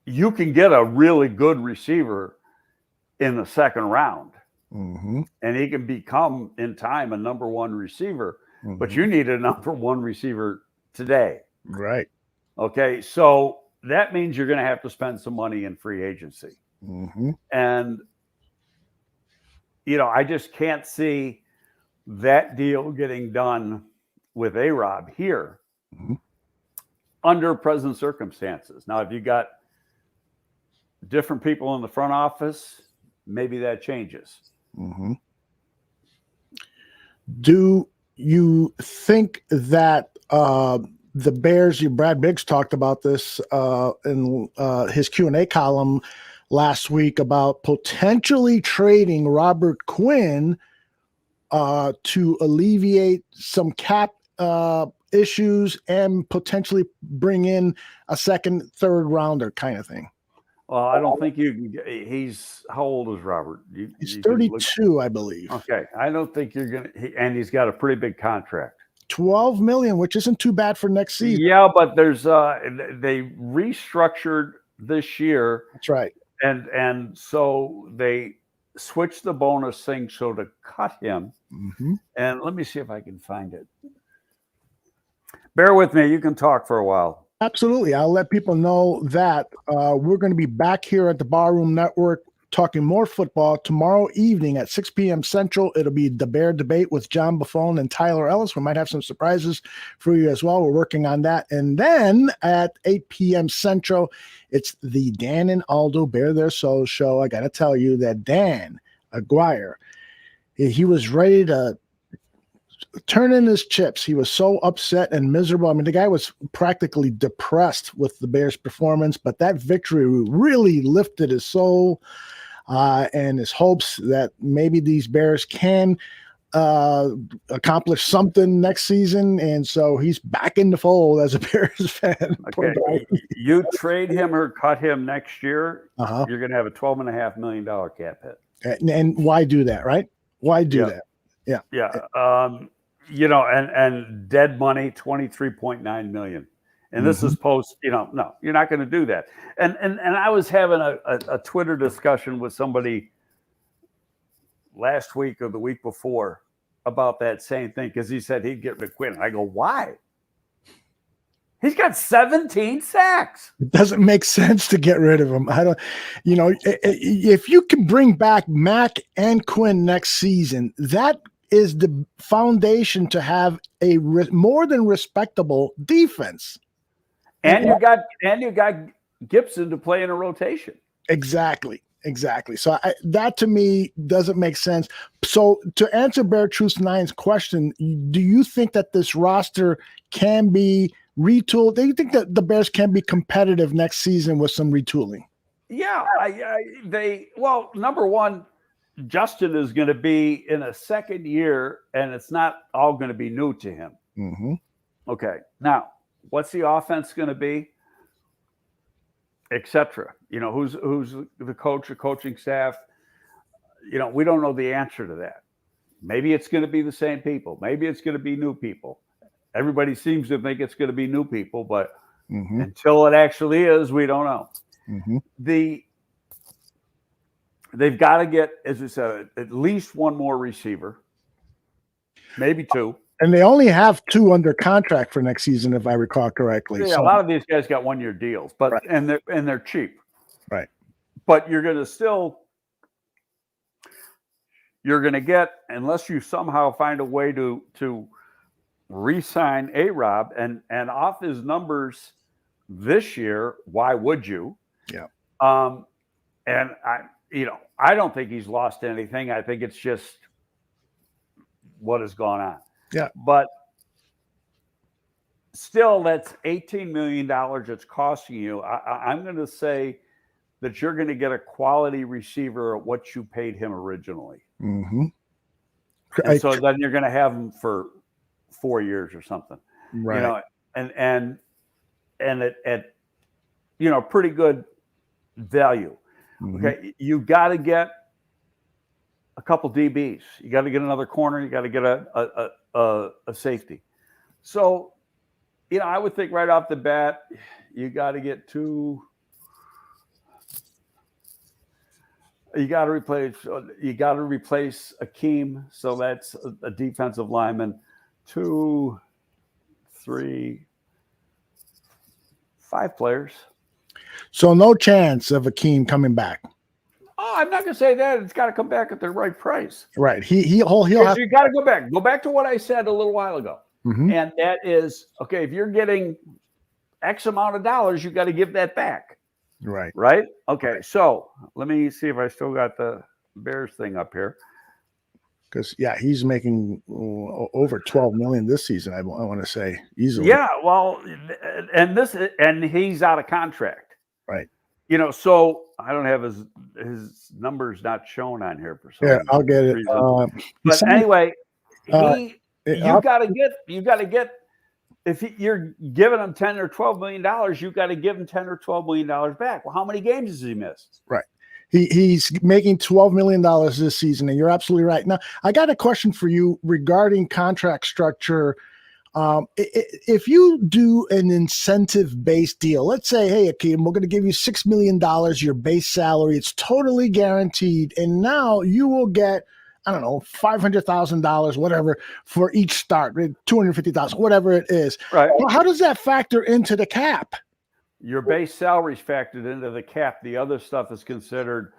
get a really good receiver in the second round. Mm-hmm. And he can become, in time, a number one receiver. Mm-hmm. But you need a number one receiver today. Right. Okay, so that means you're going to have to spend some money in free agency. Mm-hmm. And, I just can't see that deal getting done with A-Rob here under present circumstances. Now, if you got different people in the front office, maybe that changes. Mm-hmm. Do you think that the Bears, Brad Biggs talked about this in his Q&A column last week about potentially trading Robert Quinn to alleviate some cap issues and potentially bring in a second, third rounder kind of thing? Well, I don't think you can. He's, how old is Robert? He's 32, I believe. Okay. I don't think you're going to, and he's got a pretty big contract. $12 million, which isn't too bad for next season. Yeah, but there's they restructured this year. That's right. And so they switched the bonus thing so to cut him. Mm-hmm. And let me see if I can find it. Bear with me. You can talk for a while. Absolutely. I'll let people know that we're going to be back here at the Barroom Network talking more football tomorrow evening at 6 p.m. Central. It'll be the Bear Debate with John Buffone and Tyler Ellis. We might have some surprises for you as well. We're working on that. And then at 8 p.m. Central, it's the Dan and Aldo Bear Their Soul show. I got to tell you that Dan Aguirre, he was ready to turn in his chips. He was so upset and miserable. I mean, the guy was practically depressed with the Bears' performance, but that victory really lifted his soul and his hopes that maybe these Bears can accomplish something next season. And so he's back in the fold as a Bears fan. Okay. You trade him or cut him next year, you're going to have a $12.5 million cap hit. And why do that, right? Why do that? Yeah. Yeah. And dead money, $23.9 million. And this is post, no, you're not going to do that. And I was having a Twitter discussion with somebody last week or the week before about that same thing, because he said he'd get rid of Quinn. I go, why? He's got 17 sacks. It doesn't make sense to get rid of him. I don't, if you can bring back Mack and Quinn next season, that is the foundation to have a more than respectable defense. And you got Gibson to play in a rotation. Exactly. So that to me doesn't make sense. So to answer Bear Truth 9's question, do you think that this roster can be retooled? Do you think that the Bears can be competitive next season with some retooling? Yeah, number one, Justin is going to be in a second year, and it's not all going to be new to him. Mm-hmm. Okay, now what's the offense going to be, etc. Who's the coach, the coaching staff? We don't know the answer to that. Maybe it's going to be the same people. Maybe it's going to be new people. Everybody seems to think it's going to be new people, but until it actually is, we don't know. They've got to get, as I said, at least one more receiver, maybe two. And they only have 2 under contract for next season, if I recall correctly. Yeah, so, a lot of these guys got 1-year deals, but right. and they're cheap. Right. But you're going to get, unless you somehow find a way to re-sign A-Rob and off his numbers this year, why would you? Yeah. And I don't think he's lost anything. I think it's just what has gone on. Yeah. But still, that's $18 million it's costing you. I'm going to say that you're going to get a quality receiver at what you paid him originally. And so then you're going to have him for 4 years or something. Right. And at pretty good value. Okay, you got to get a couple DBs. You got to get another corner. You got to get a safety. So, I would think right off the bat, you got to get 2. You got to replace Akeem. So that's a defensive lineman. 2, 3, 5 players. So no chance of Akeem coming back. Oh, I'm not going to say that. It's got to come back at the right price. Right. He'll have. You got to go back. Go back to what I said a little while ago. And that is, okay, if you're getting X amount of dollars, you got to give that back. Right. Right? Okay. So let me see if I still got the Bears thing up here. Because he's making over $12 million this season. I want to say easily. Yeah, well, and he's out of contract. Right. So I don't have his numbers not shown on here for some reason. I'll get it. But anyway, you got to get. If you're giving him $10 or $12 million, you got to give him $10 or $12 million back. Well, how many games has he missed? Right. He's making $12 million this season, and you're absolutely right. Now, I got a question for you regarding contract structure. If you do an incentive-based deal, let's say, hey, Akeem, we're going to give you $6 million, your base salary. It's totally guaranteed, and now you will get, I don't know, $500,000, whatever, for each start, $250,000, whatever it is. Right. Well, how does that factor into the cap? Your base salary is factored into the cap. The other stuff is considered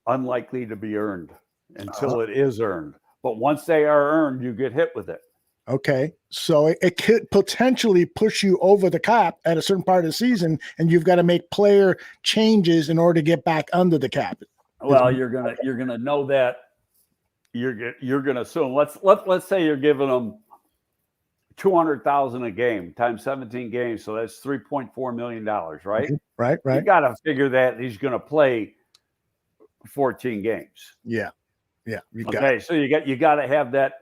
unlikely to be earned until it is earned. But once they are earned, you get hit with it. Okay. So it could potentially push you over the cap at a certain part of the season, and you've got to make player changes in order to get back under the cap. Well, you're gonna know that. You're gonna assume. Let's say you're giving them $200,000 a game times 17 games, so that's $3.4 million, right? Right. You got to figure that he's going to play 14 games. Yeah. So you got to have that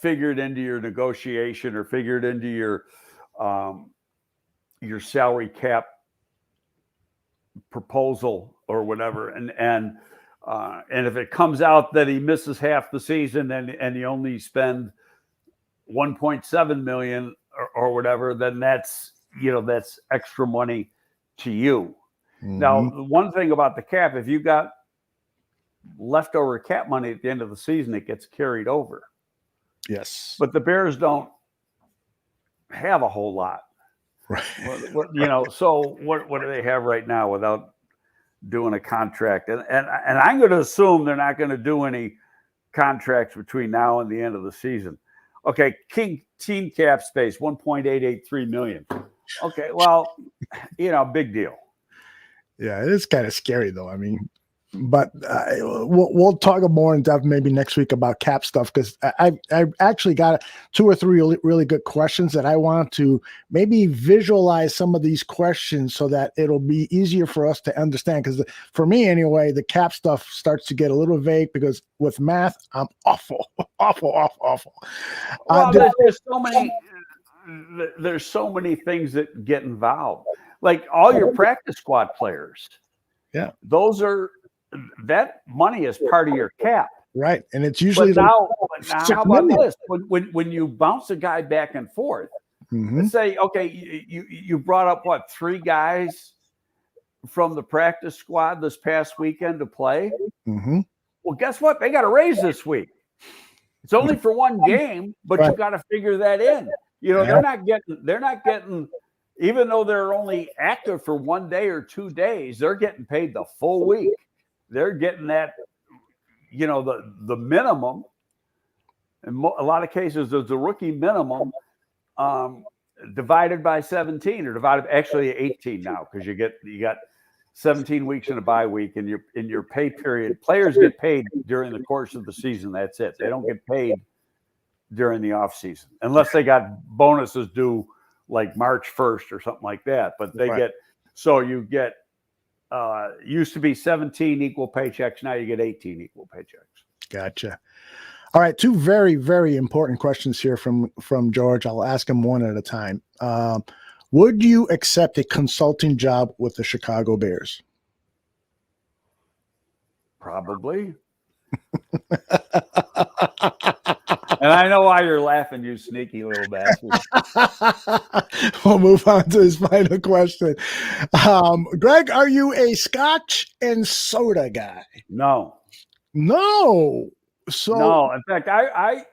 figured into your negotiation or figured into your salary cap proposal or whatever, and if it comes out that he misses half the season and you only spend $1.7 million or whatever, then that's extra money to you. Now, the one thing about the cap, if you got leftover cap money at the end of the season, it gets carried over. Yes. But the Bears don't have a whole lot. Right. So what do they have right now without doing a contract? And I'm going to assume they're not going to do any contracts between now and the end of the season. Okay, team cap space, $1.883 million. Okay, well, big deal. Yeah, it is kind of scary though. I mean, but we'll talk more in depth maybe next week about cap stuff, because I actually got 2 or 3 really good questions that I want to maybe visualize some of these questions so that it'll be easier for us to understand. Because for me anyway, the cap stuff starts to get a little vague because with math, I'm awful. Well, there's so many things that get involved. Like all your practice squad players. Yeah. That money is part of your cap. Right. And it's usually now how about this? When you bounce a guy back and forth, let's say, okay, you brought up 3 guys from the practice squad this past weekend to play. Well, guess what? They got a raise this week. It's only for 1 game, but you got to figure that in. They're not getting, even though they're only active for 1 day or 2 days, they're getting paid the full week. They're getting that, the minimum. In a lot of cases, there's a rookie minimum divided by 17 or divided actually 18 now, because you got 17 weeks in a bye week, and in your pay period. Players get paid during the course of the season. That's it. They don't get paid during the off season unless they got bonuses due like March 1st or something like that. But they you get used to be 17 equal paychecks. Now you get 18 equal paychecks. Gotcha. All right. 2 very, very important questions here from George. I'll ask them one at a time. Would you accept a consulting job with the Chicago Bears? Probably. And I know why you're laughing, you sneaky little bastard. We'll move on to his final question. Greg, are you a scotch and soda guy? No. So no. In fact, I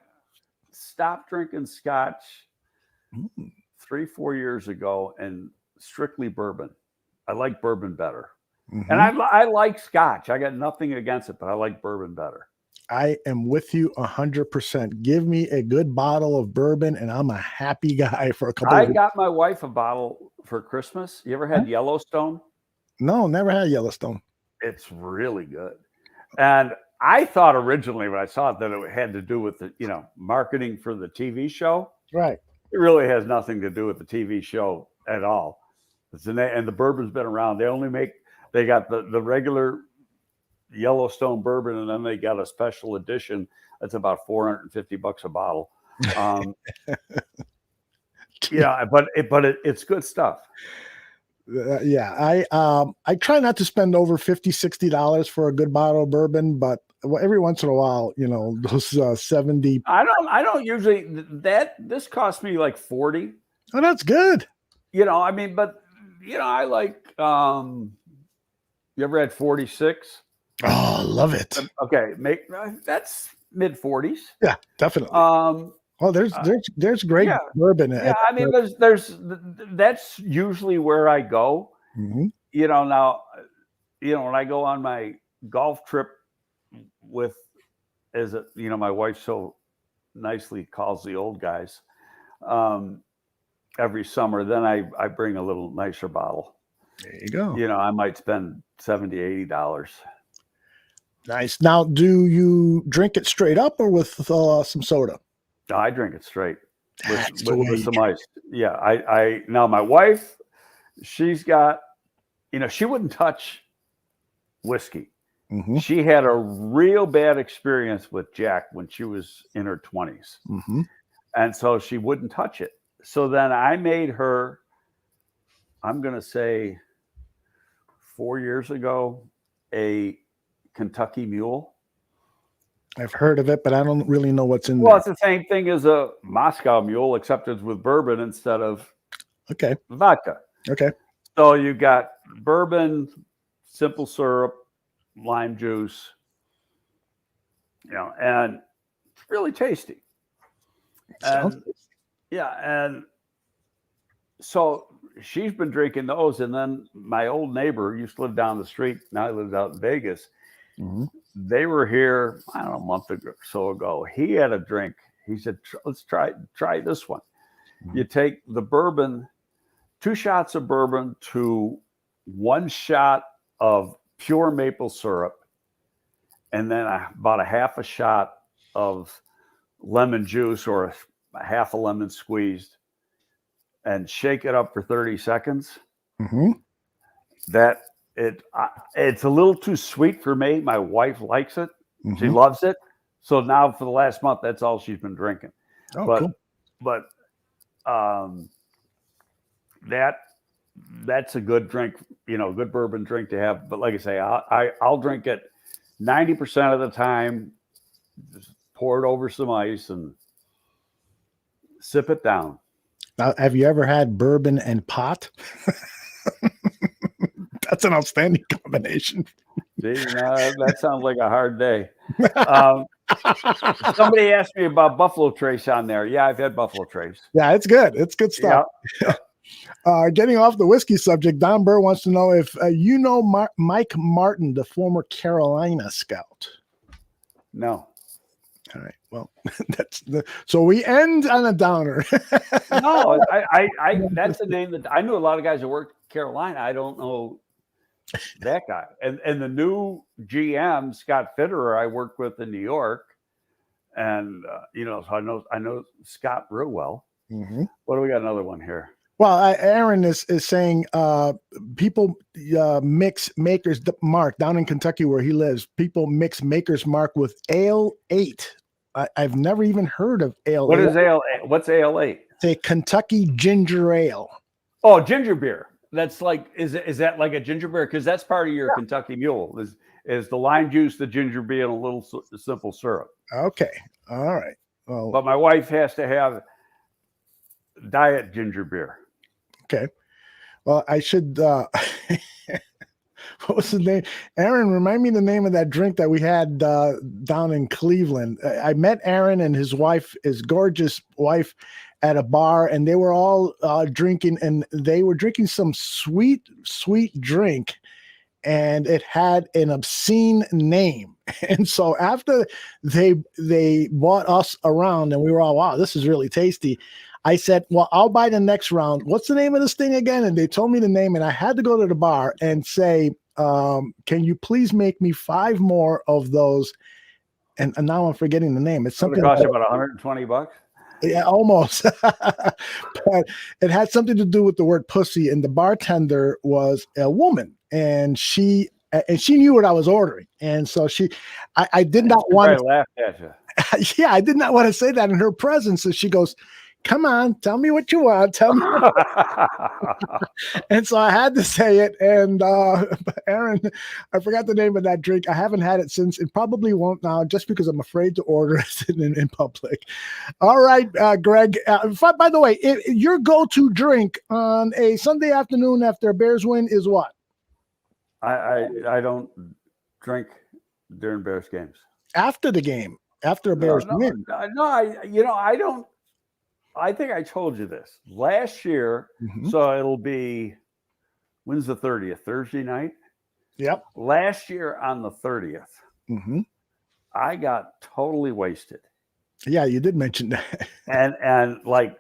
stopped drinking scotch 3-4 years ago, and strictly bourbon. I like bourbon better. And I like scotch. I got nothing against it, but I like bourbon better. I am with you 100%. Give me a good bottle of bourbon, and I'm a happy guy for a couple of weeks. I got my wife a bottle for Christmas. You ever had Yellowstone? No, never had Yellowstone. It's really good. And I thought originally when I saw it that it had to do with the, marketing for the TV show. Right. It really has nothing to do with the TV show at all. And the bourbon's been around. They got the regular Yellowstone bourbon, and then they got a special edition that's about $450 a bottle. But it's good stuff. I try not to spend over $50-$60 for a good bottle of bourbon, but every once in a while, those 70. I don't usually this cost me like 40. Oh, that's good. I like you ever had 46? Oh, I love it. Okay, that's mid 40s. Yeah, definitely. There's great bourbon. There's that's usually where I go. Now, when I go on my golf trip with, my wife so nicely calls the old guys, every summer, then I bring a little nicer bottle. There you go. I might spend $70-$80. Nice. Now, do you drink it straight up or with some soda? No, I drink it straight with some ice. Yeah. Now my wife, she's got, she wouldn't touch whiskey. She had a real bad experience with Jack when she was in her 20s. And so she wouldn't touch it. So then I made her, I'm going to say 4 years ago, a Kentucky Mule. I've heard of it, but I don't really know what's in there. Well, it's the same thing as a Moscow Mule, except it's with bourbon instead of vodka. Okay. So you got bourbon, simple syrup, lime juice, and it's really tasty. And so, she's been drinking those. And then my old neighbor used to live down the street. Now he lives out in Vegas. Mhm. They were here, I don't know, a month or so ago. He had a drink. He said, let's try this one. Mhm. You take the bourbon, 2 shots of bourbon to 1 shot of pure maple syrup, and then about a half a shot of lemon juice or a half a lemon squeezed, and shake it up for 30 seconds. Mhm. It's a little too sweet for me. My wife likes it. She Mhm. loves it. So now for the last month, that's all she's been drinking. Oh, but cool. but that's a good drink, good bourbon drink to have. But like I say, I'll drink it 90% of the time. Just pour it over some ice and sip it down. Now, have you ever had bourbon and pot? That's an outstanding combination. See, that sounds like a hard day. Somebody asked me about Buffalo Trace on there. Yeah, I've had Buffalo Trace. Yeah, it's good. It's good stuff. Yeah. Getting off the whiskey subject, Don Burr wants to know if you know Mike Martin, the former Carolina scout. No. All right. Well, so we end on a downer. No, I that's a name that I knew a lot of guys that worked at Carolina. I don't know that guy. And the new GM, Scott Fitterer, I worked with in New York. And so I know Scott real well. Mm-hmm. What do we got? Another one here. Well, Aaron is saying people mix Maker's Mark down in Kentucky where he lives. People mix Maker's Mark with Ale 8. I've never even heard of Ale 8. What is Ale 8? What's Ale 8? It's a Kentucky ginger ale. Oh, ginger beer. That's like, is that like a ginger beer? Because that's part of your Kentucky Mule is the lime juice, the ginger beer, and a little simple syrup. Okay. All right. Well, but my wife has to have diet ginger beer. Okay. Well, I should. What was the name? Aaron, remind me the name of that drink that we had down in Cleveland. I met Aaron and his wife, his gorgeous wife, at a bar, and they were all drinking, and they were drinking some sweet drink, and it had an obscene name. And so after they brought us around, and we were all, wow, this is really tasty. I said, well, I'll buy the next round. What's the name of this thing again? And they told me the name, and I had to go to the bar and say, can you please make me 5 more of those? And now I'm forgetting the name. It's something. It cost you about $120. Yeah, almost. But it had something to do with the word pussy. And the bartender was a woman, and she knew what I was ordering. And so I did not want to laugh at you. Yeah, I did not want to say that in her presence. So she goes, come on, tell me what you want. Tell me. And so I had to say it. And Aaron, I forgot the name of that drink. I haven't had it since. It probably won't now, just because I'm afraid to order it in public. All right, Greg. By the way, your go-to drink on a Sunday afternoon after a Bears win is what? I don't drink during Bears games. After the game, after a Bears win. No, I don't. I think I told you this last year. Mm-hmm. So it'll be, when's the 30th? Thursday night? Yep. Last year on the 30th, mm-hmm. I got totally wasted. Yeah, you did mention that. and like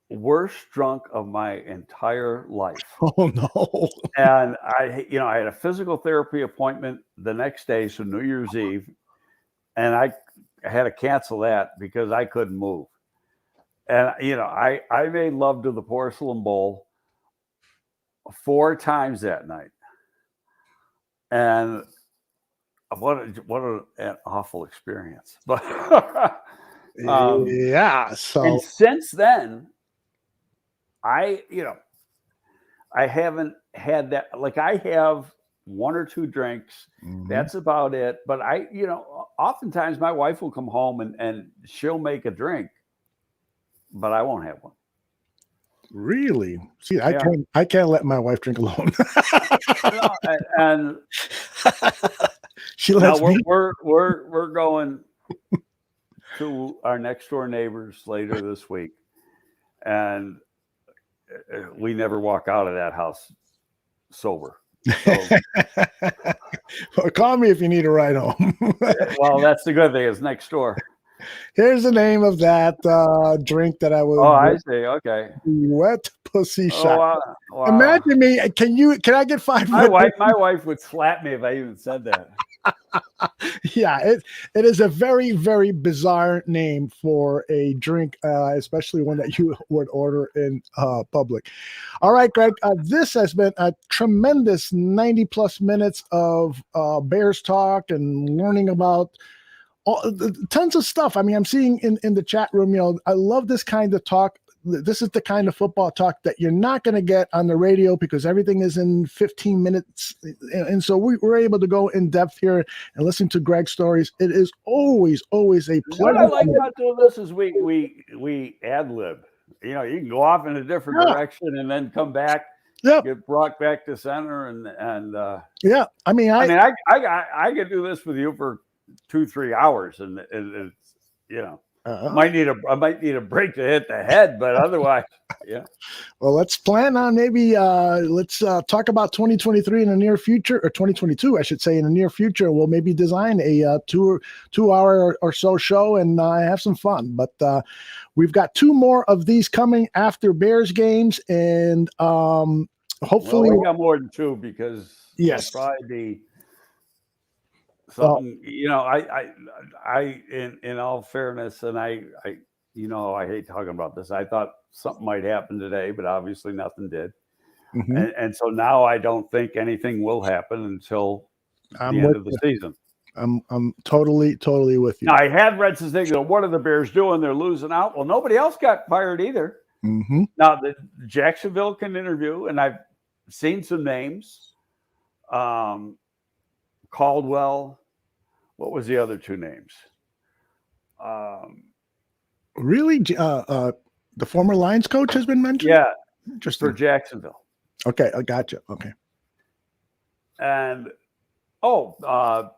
worst drunk of my entire life. Oh no. And I had a physical therapy appointment the next day, so New Year's Eve, and I had to cancel that because I couldn't move. And, I made love to the porcelain bowl 4 times that night. And what an awful experience. But yeah. So and since then, I haven't had that. Like, I have 1 or 2 drinks. Mm-hmm. That's about it. But oftentimes my wife will come home and she'll make a drink, but I won't have one. Really? See, I can't let my wife drink alone. and she lets me. We're going to our next door neighbors later this week, and we never walk out of that house sober. So, Well, call me if you need a ride home. well, that's the good thing. It's next door. Here's the name of that drink that I will. Oh, I see. Okay. Wet pussy shot. Wow. Imagine me. Can I get 5? My wife would slap me if I even said that. Yeah, it is a very, very bizarre name for a drink, especially one that you would order in public. All right, Greg, this has been a tremendous 90 plus minutes of Bears talk and learning about tons of stuff. I mean, I'm seeing in the chat room, I love this kind of talk. This is the kind of football talk that you're not going to get on the radio because everything is in 15 minutes. And so we're able to go in depth here and listen to Greg's stories. It is always a pleasure. What I like about doing this is we ad lib. You can go off in a different direction and then come back. Yep. Get brought back to center and yeah. I mean, I could do this with you for 2-3 hours and it's I might need a break to hit the head, but otherwise, yeah. Well, let's plan on maybe let's talk about 2023 in the near future, or 2022, I should say, in the near future. We'll maybe design a 2-hour or so show and have some fun. But we've got 2 more of these coming after Bears games, and hopefully we got more than 2 because yes, probably be. Something, I in all fairness, and I hate talking about this. I thought something might happen today, but obviously nothing did. Mm-hmm. And so now I don't think anything will happen until the end of the season. I'm totally with you. Now, I had read some things. What are the Bears doing? They're losing out. Well, nobody else got fired either. Mm-hmm. Now, Jacksonville can interview, and I've seen some names. Caldwell. What was the other 2 names? Really? The former Lions coach has been mentioned? Yeah. Just for Jacksonville. Okay, I gotcha. Okay. And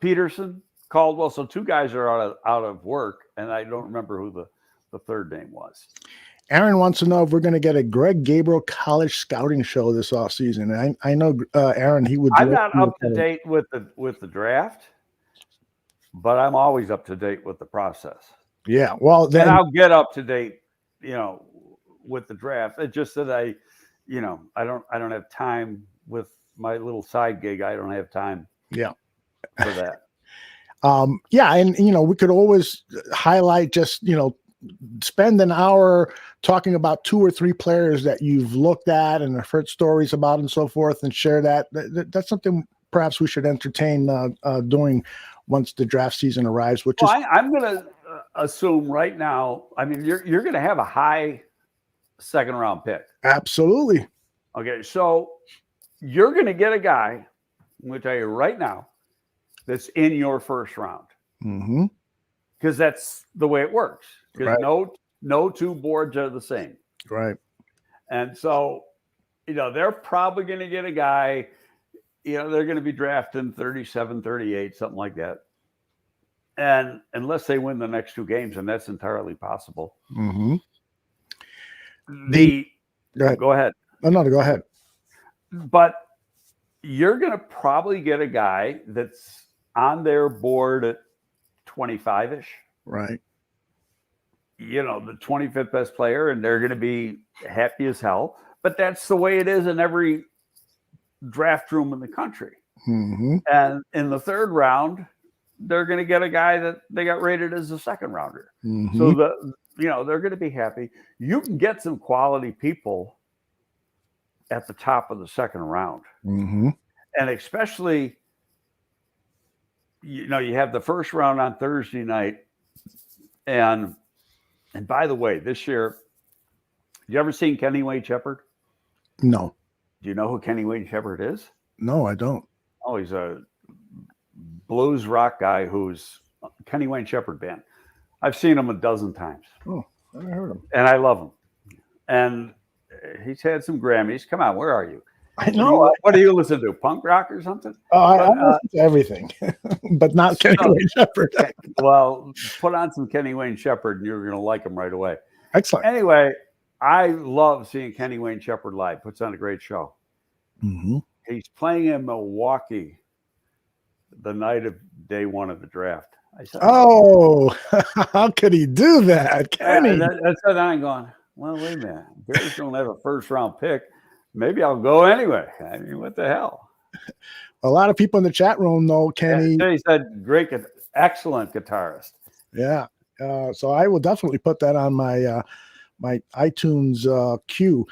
Peterson, Caldwell. So 2 guys are out of work, and I don't remember who the third name was. Aaron wants to know if we're going to get a Greg Gabriel college scouting show this offseason. And I know Aaron, he would. I'm not up to date with the draft, but I'm always up to date with the process. Yeah, well, then I'll get up to date, with the draft. It's just that I don't have time with my little side gig. I don't have time. Yeah, for that. Yeah, and we could always highlight just spend an hour talking about 2 or 3 players that you've looked at and heard stories about and so forth, and share that. That's something perhaps we should entertain doing once the draft season arrives. Which I'm going to assume right now. I mean, you're going to have a high second round pick. Absolutely. Okay, so you're going to get a guy. I'm going to tell you right now that's in your first round. Mm-hmm. Because that's the way it works. Because right. no 2 boards are the same. Right. And so, they're probably going to get a guy, they're going to be drafting 37, 38, something like that. And unless they win the next 2 games, and that's entirely possible. Mm-hmm. Go ahead. No, go ahead. But you're going to probably get a guy that's on their board at 25-ish. Right. The 25th best player, and they're going to be happy as hell. But that's the way it is in every draft room in the country. Mm-hmm. And in the 3rd round, they're going to get a guy that they got rated as a 2nd rounder. Mm-hmm. So they're going to be happy. You can get some quality people at the top of the 2nd round. Mm-hmm. And especially, you have the 1st round on Thursday night. And by the way, this year, you ever seen Kenny Wayne Shepherd? No. Do you know who Kenny Wayne Shepherd is? No, I don't. Oh, he's a blues rock guy who's Kenny Wayne Shepherd band. I've seen him a dozen times. Oh, I never heard him. And I love him. And he's had some Grammys. Come on, where are you? I know. What do you listen to? Punk rock or something? I listen to everything, but not Kenny Wayne Shepherd. Well, put on some Kenny Wayne Shepherd and you're going to like him right away. Excellent. Anyway, I love seeing Kenny Wayne Shepherd live. Puts on a great show. Mm-hmm. He's playing in Milwaukee the night of day one of the draft. I said, "Oh, how could he do that, Kenny?" That's what I'm going. Well, wait a minute. Bears don't have a first round pick. Maybe I'll go anyway. I mean, what the hell? A lot of people in the chat room know Kenny. Yeah, he said, "Great, excellent guitarist." Yeah. So I will definitely put that on my my iTunes queue.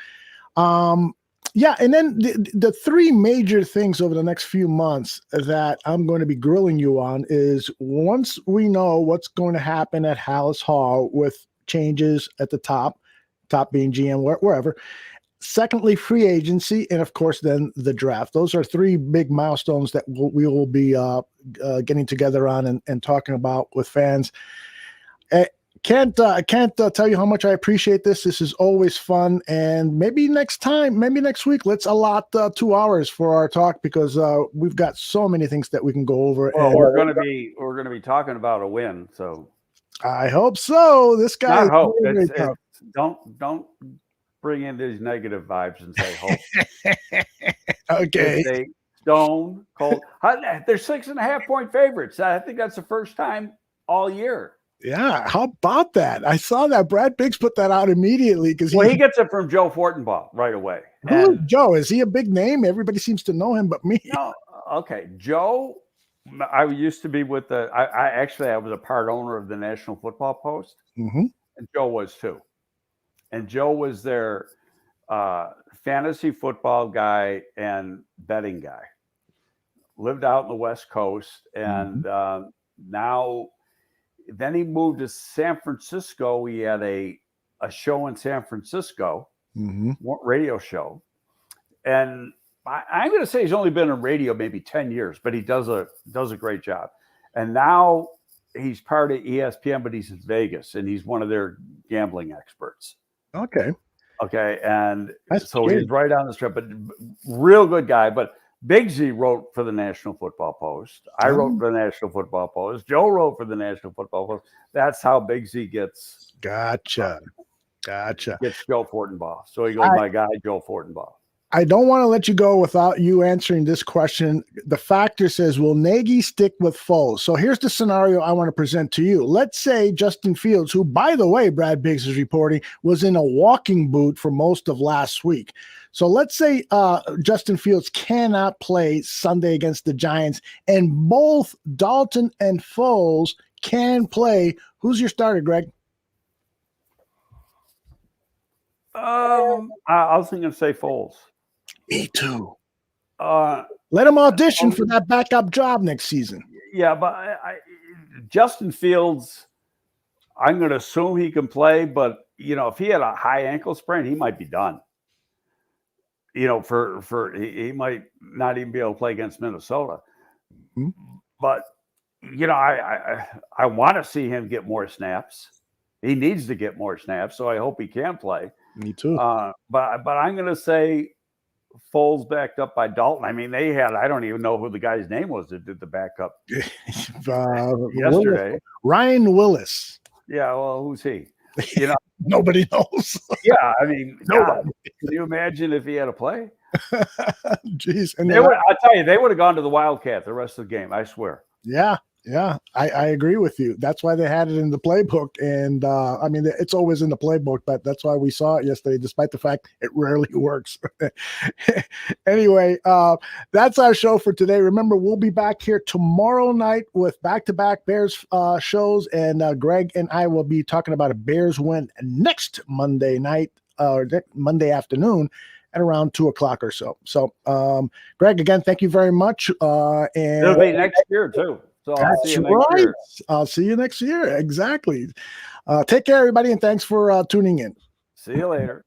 Yeah, and then the three major things over the next few months that I'm going to be grilling you on is, once we know what's going to happen at Halas Hall with changes at the top being GM, wherever. Secondly, free agency, and of course, then the draft. Those are three big milestones that we will be getting together on and talking about with fans. I can't tell you how much I appreciate this. This is always fun, and maybe next week, let's allot 2 hours for our talk, because we've got so many things that we can go over. Well, we're going to be talking about a win, so I hope so. This guy, not hope. Don't bring in these negative vibes and say hope. Okay. It's a stone cold. They're 6.5 point favorites. I think that's the first time all year. Yeah, how about that? I saw that Brad Biggs put that out immediately, because he gets it from Joe Fortenbaugh right away. Who is Joe? Is he a big name? Everybody seems to know him but me. No, okay. Joe, I used to be with I was a part owner of the National Football Post, mm-hmm. and Joe was too. And Joe was their fantasy football guy and betting guy. Lived out in the West Coast, and now. Then he moved to San Francisco. He had a show in San Francisco, radio show. And I'm going to say he's only been in radio maybe 10 years, but he does a great job. And now he's part of ESPN, but he's in Vegas, and he's one of their gambling experts. Okay. And so he's right on the strip, but real good guy. But Biggsy wrote for the National Football Post. I wrote for the National Football Post. Joe wrote for the National Football Post. That's how Biggsy gets. Gotcha. Gets Joe Fortenbaugh. So he goes, my guy, Joe Fortenbaugh. I don't want to let you go without you answering this question. The Factor says, will Nagy stick with Foles? So here's the scenario I want to present to you. Let's say Justin Fields, who, by the way, Brad Biggs is reporting, was in a walking boot for most of last week. So let's say Justin Fields cannot play Sunday against the Giants, and both Dalton and Foles can play. Who's your starter, Greg? I was thinking to say Foles. Me too. Let him audition for that backup job next season. Yeah, but Justin Fields, I'm going to assume he can play, but if he had a high ankle sprain, he might be done. He might not even be able to play against Minnesota. Mm-hmm. But I want to see him get more snaps. He needs to get more snaps, so I hope he can play. Me too. But I'm going to say Foles backed up by Dalton. I mean, I don't even know who the guy's name was that did the backup yesterday. Ryan Willis. Yeah, well, who's he? Nobody knows. Yeah, I mean, God, can you imagine if he had to play? Jeez. And I'll tell you, they would have gone to the Wildcat the rest of the game, I swear. Yeah, I agree with you. That's why they had it in the playbook. And I mean, it's always in the playbook, but that's why we saw it yesterday, despite the fact it rarely works. Anyway, that's our show for today. Remember, we'll be back here tomorrow night with back-to-back Bears shows. And Greg and I will be talking about a Bears win next Monday night or Monday afternoon at around 2:00 or so. So, Greg, again, thank you very much. And it'll be next year too. So I'll see you next year. Exactly. Take care, everybody, and thanks for tuning in. See you later.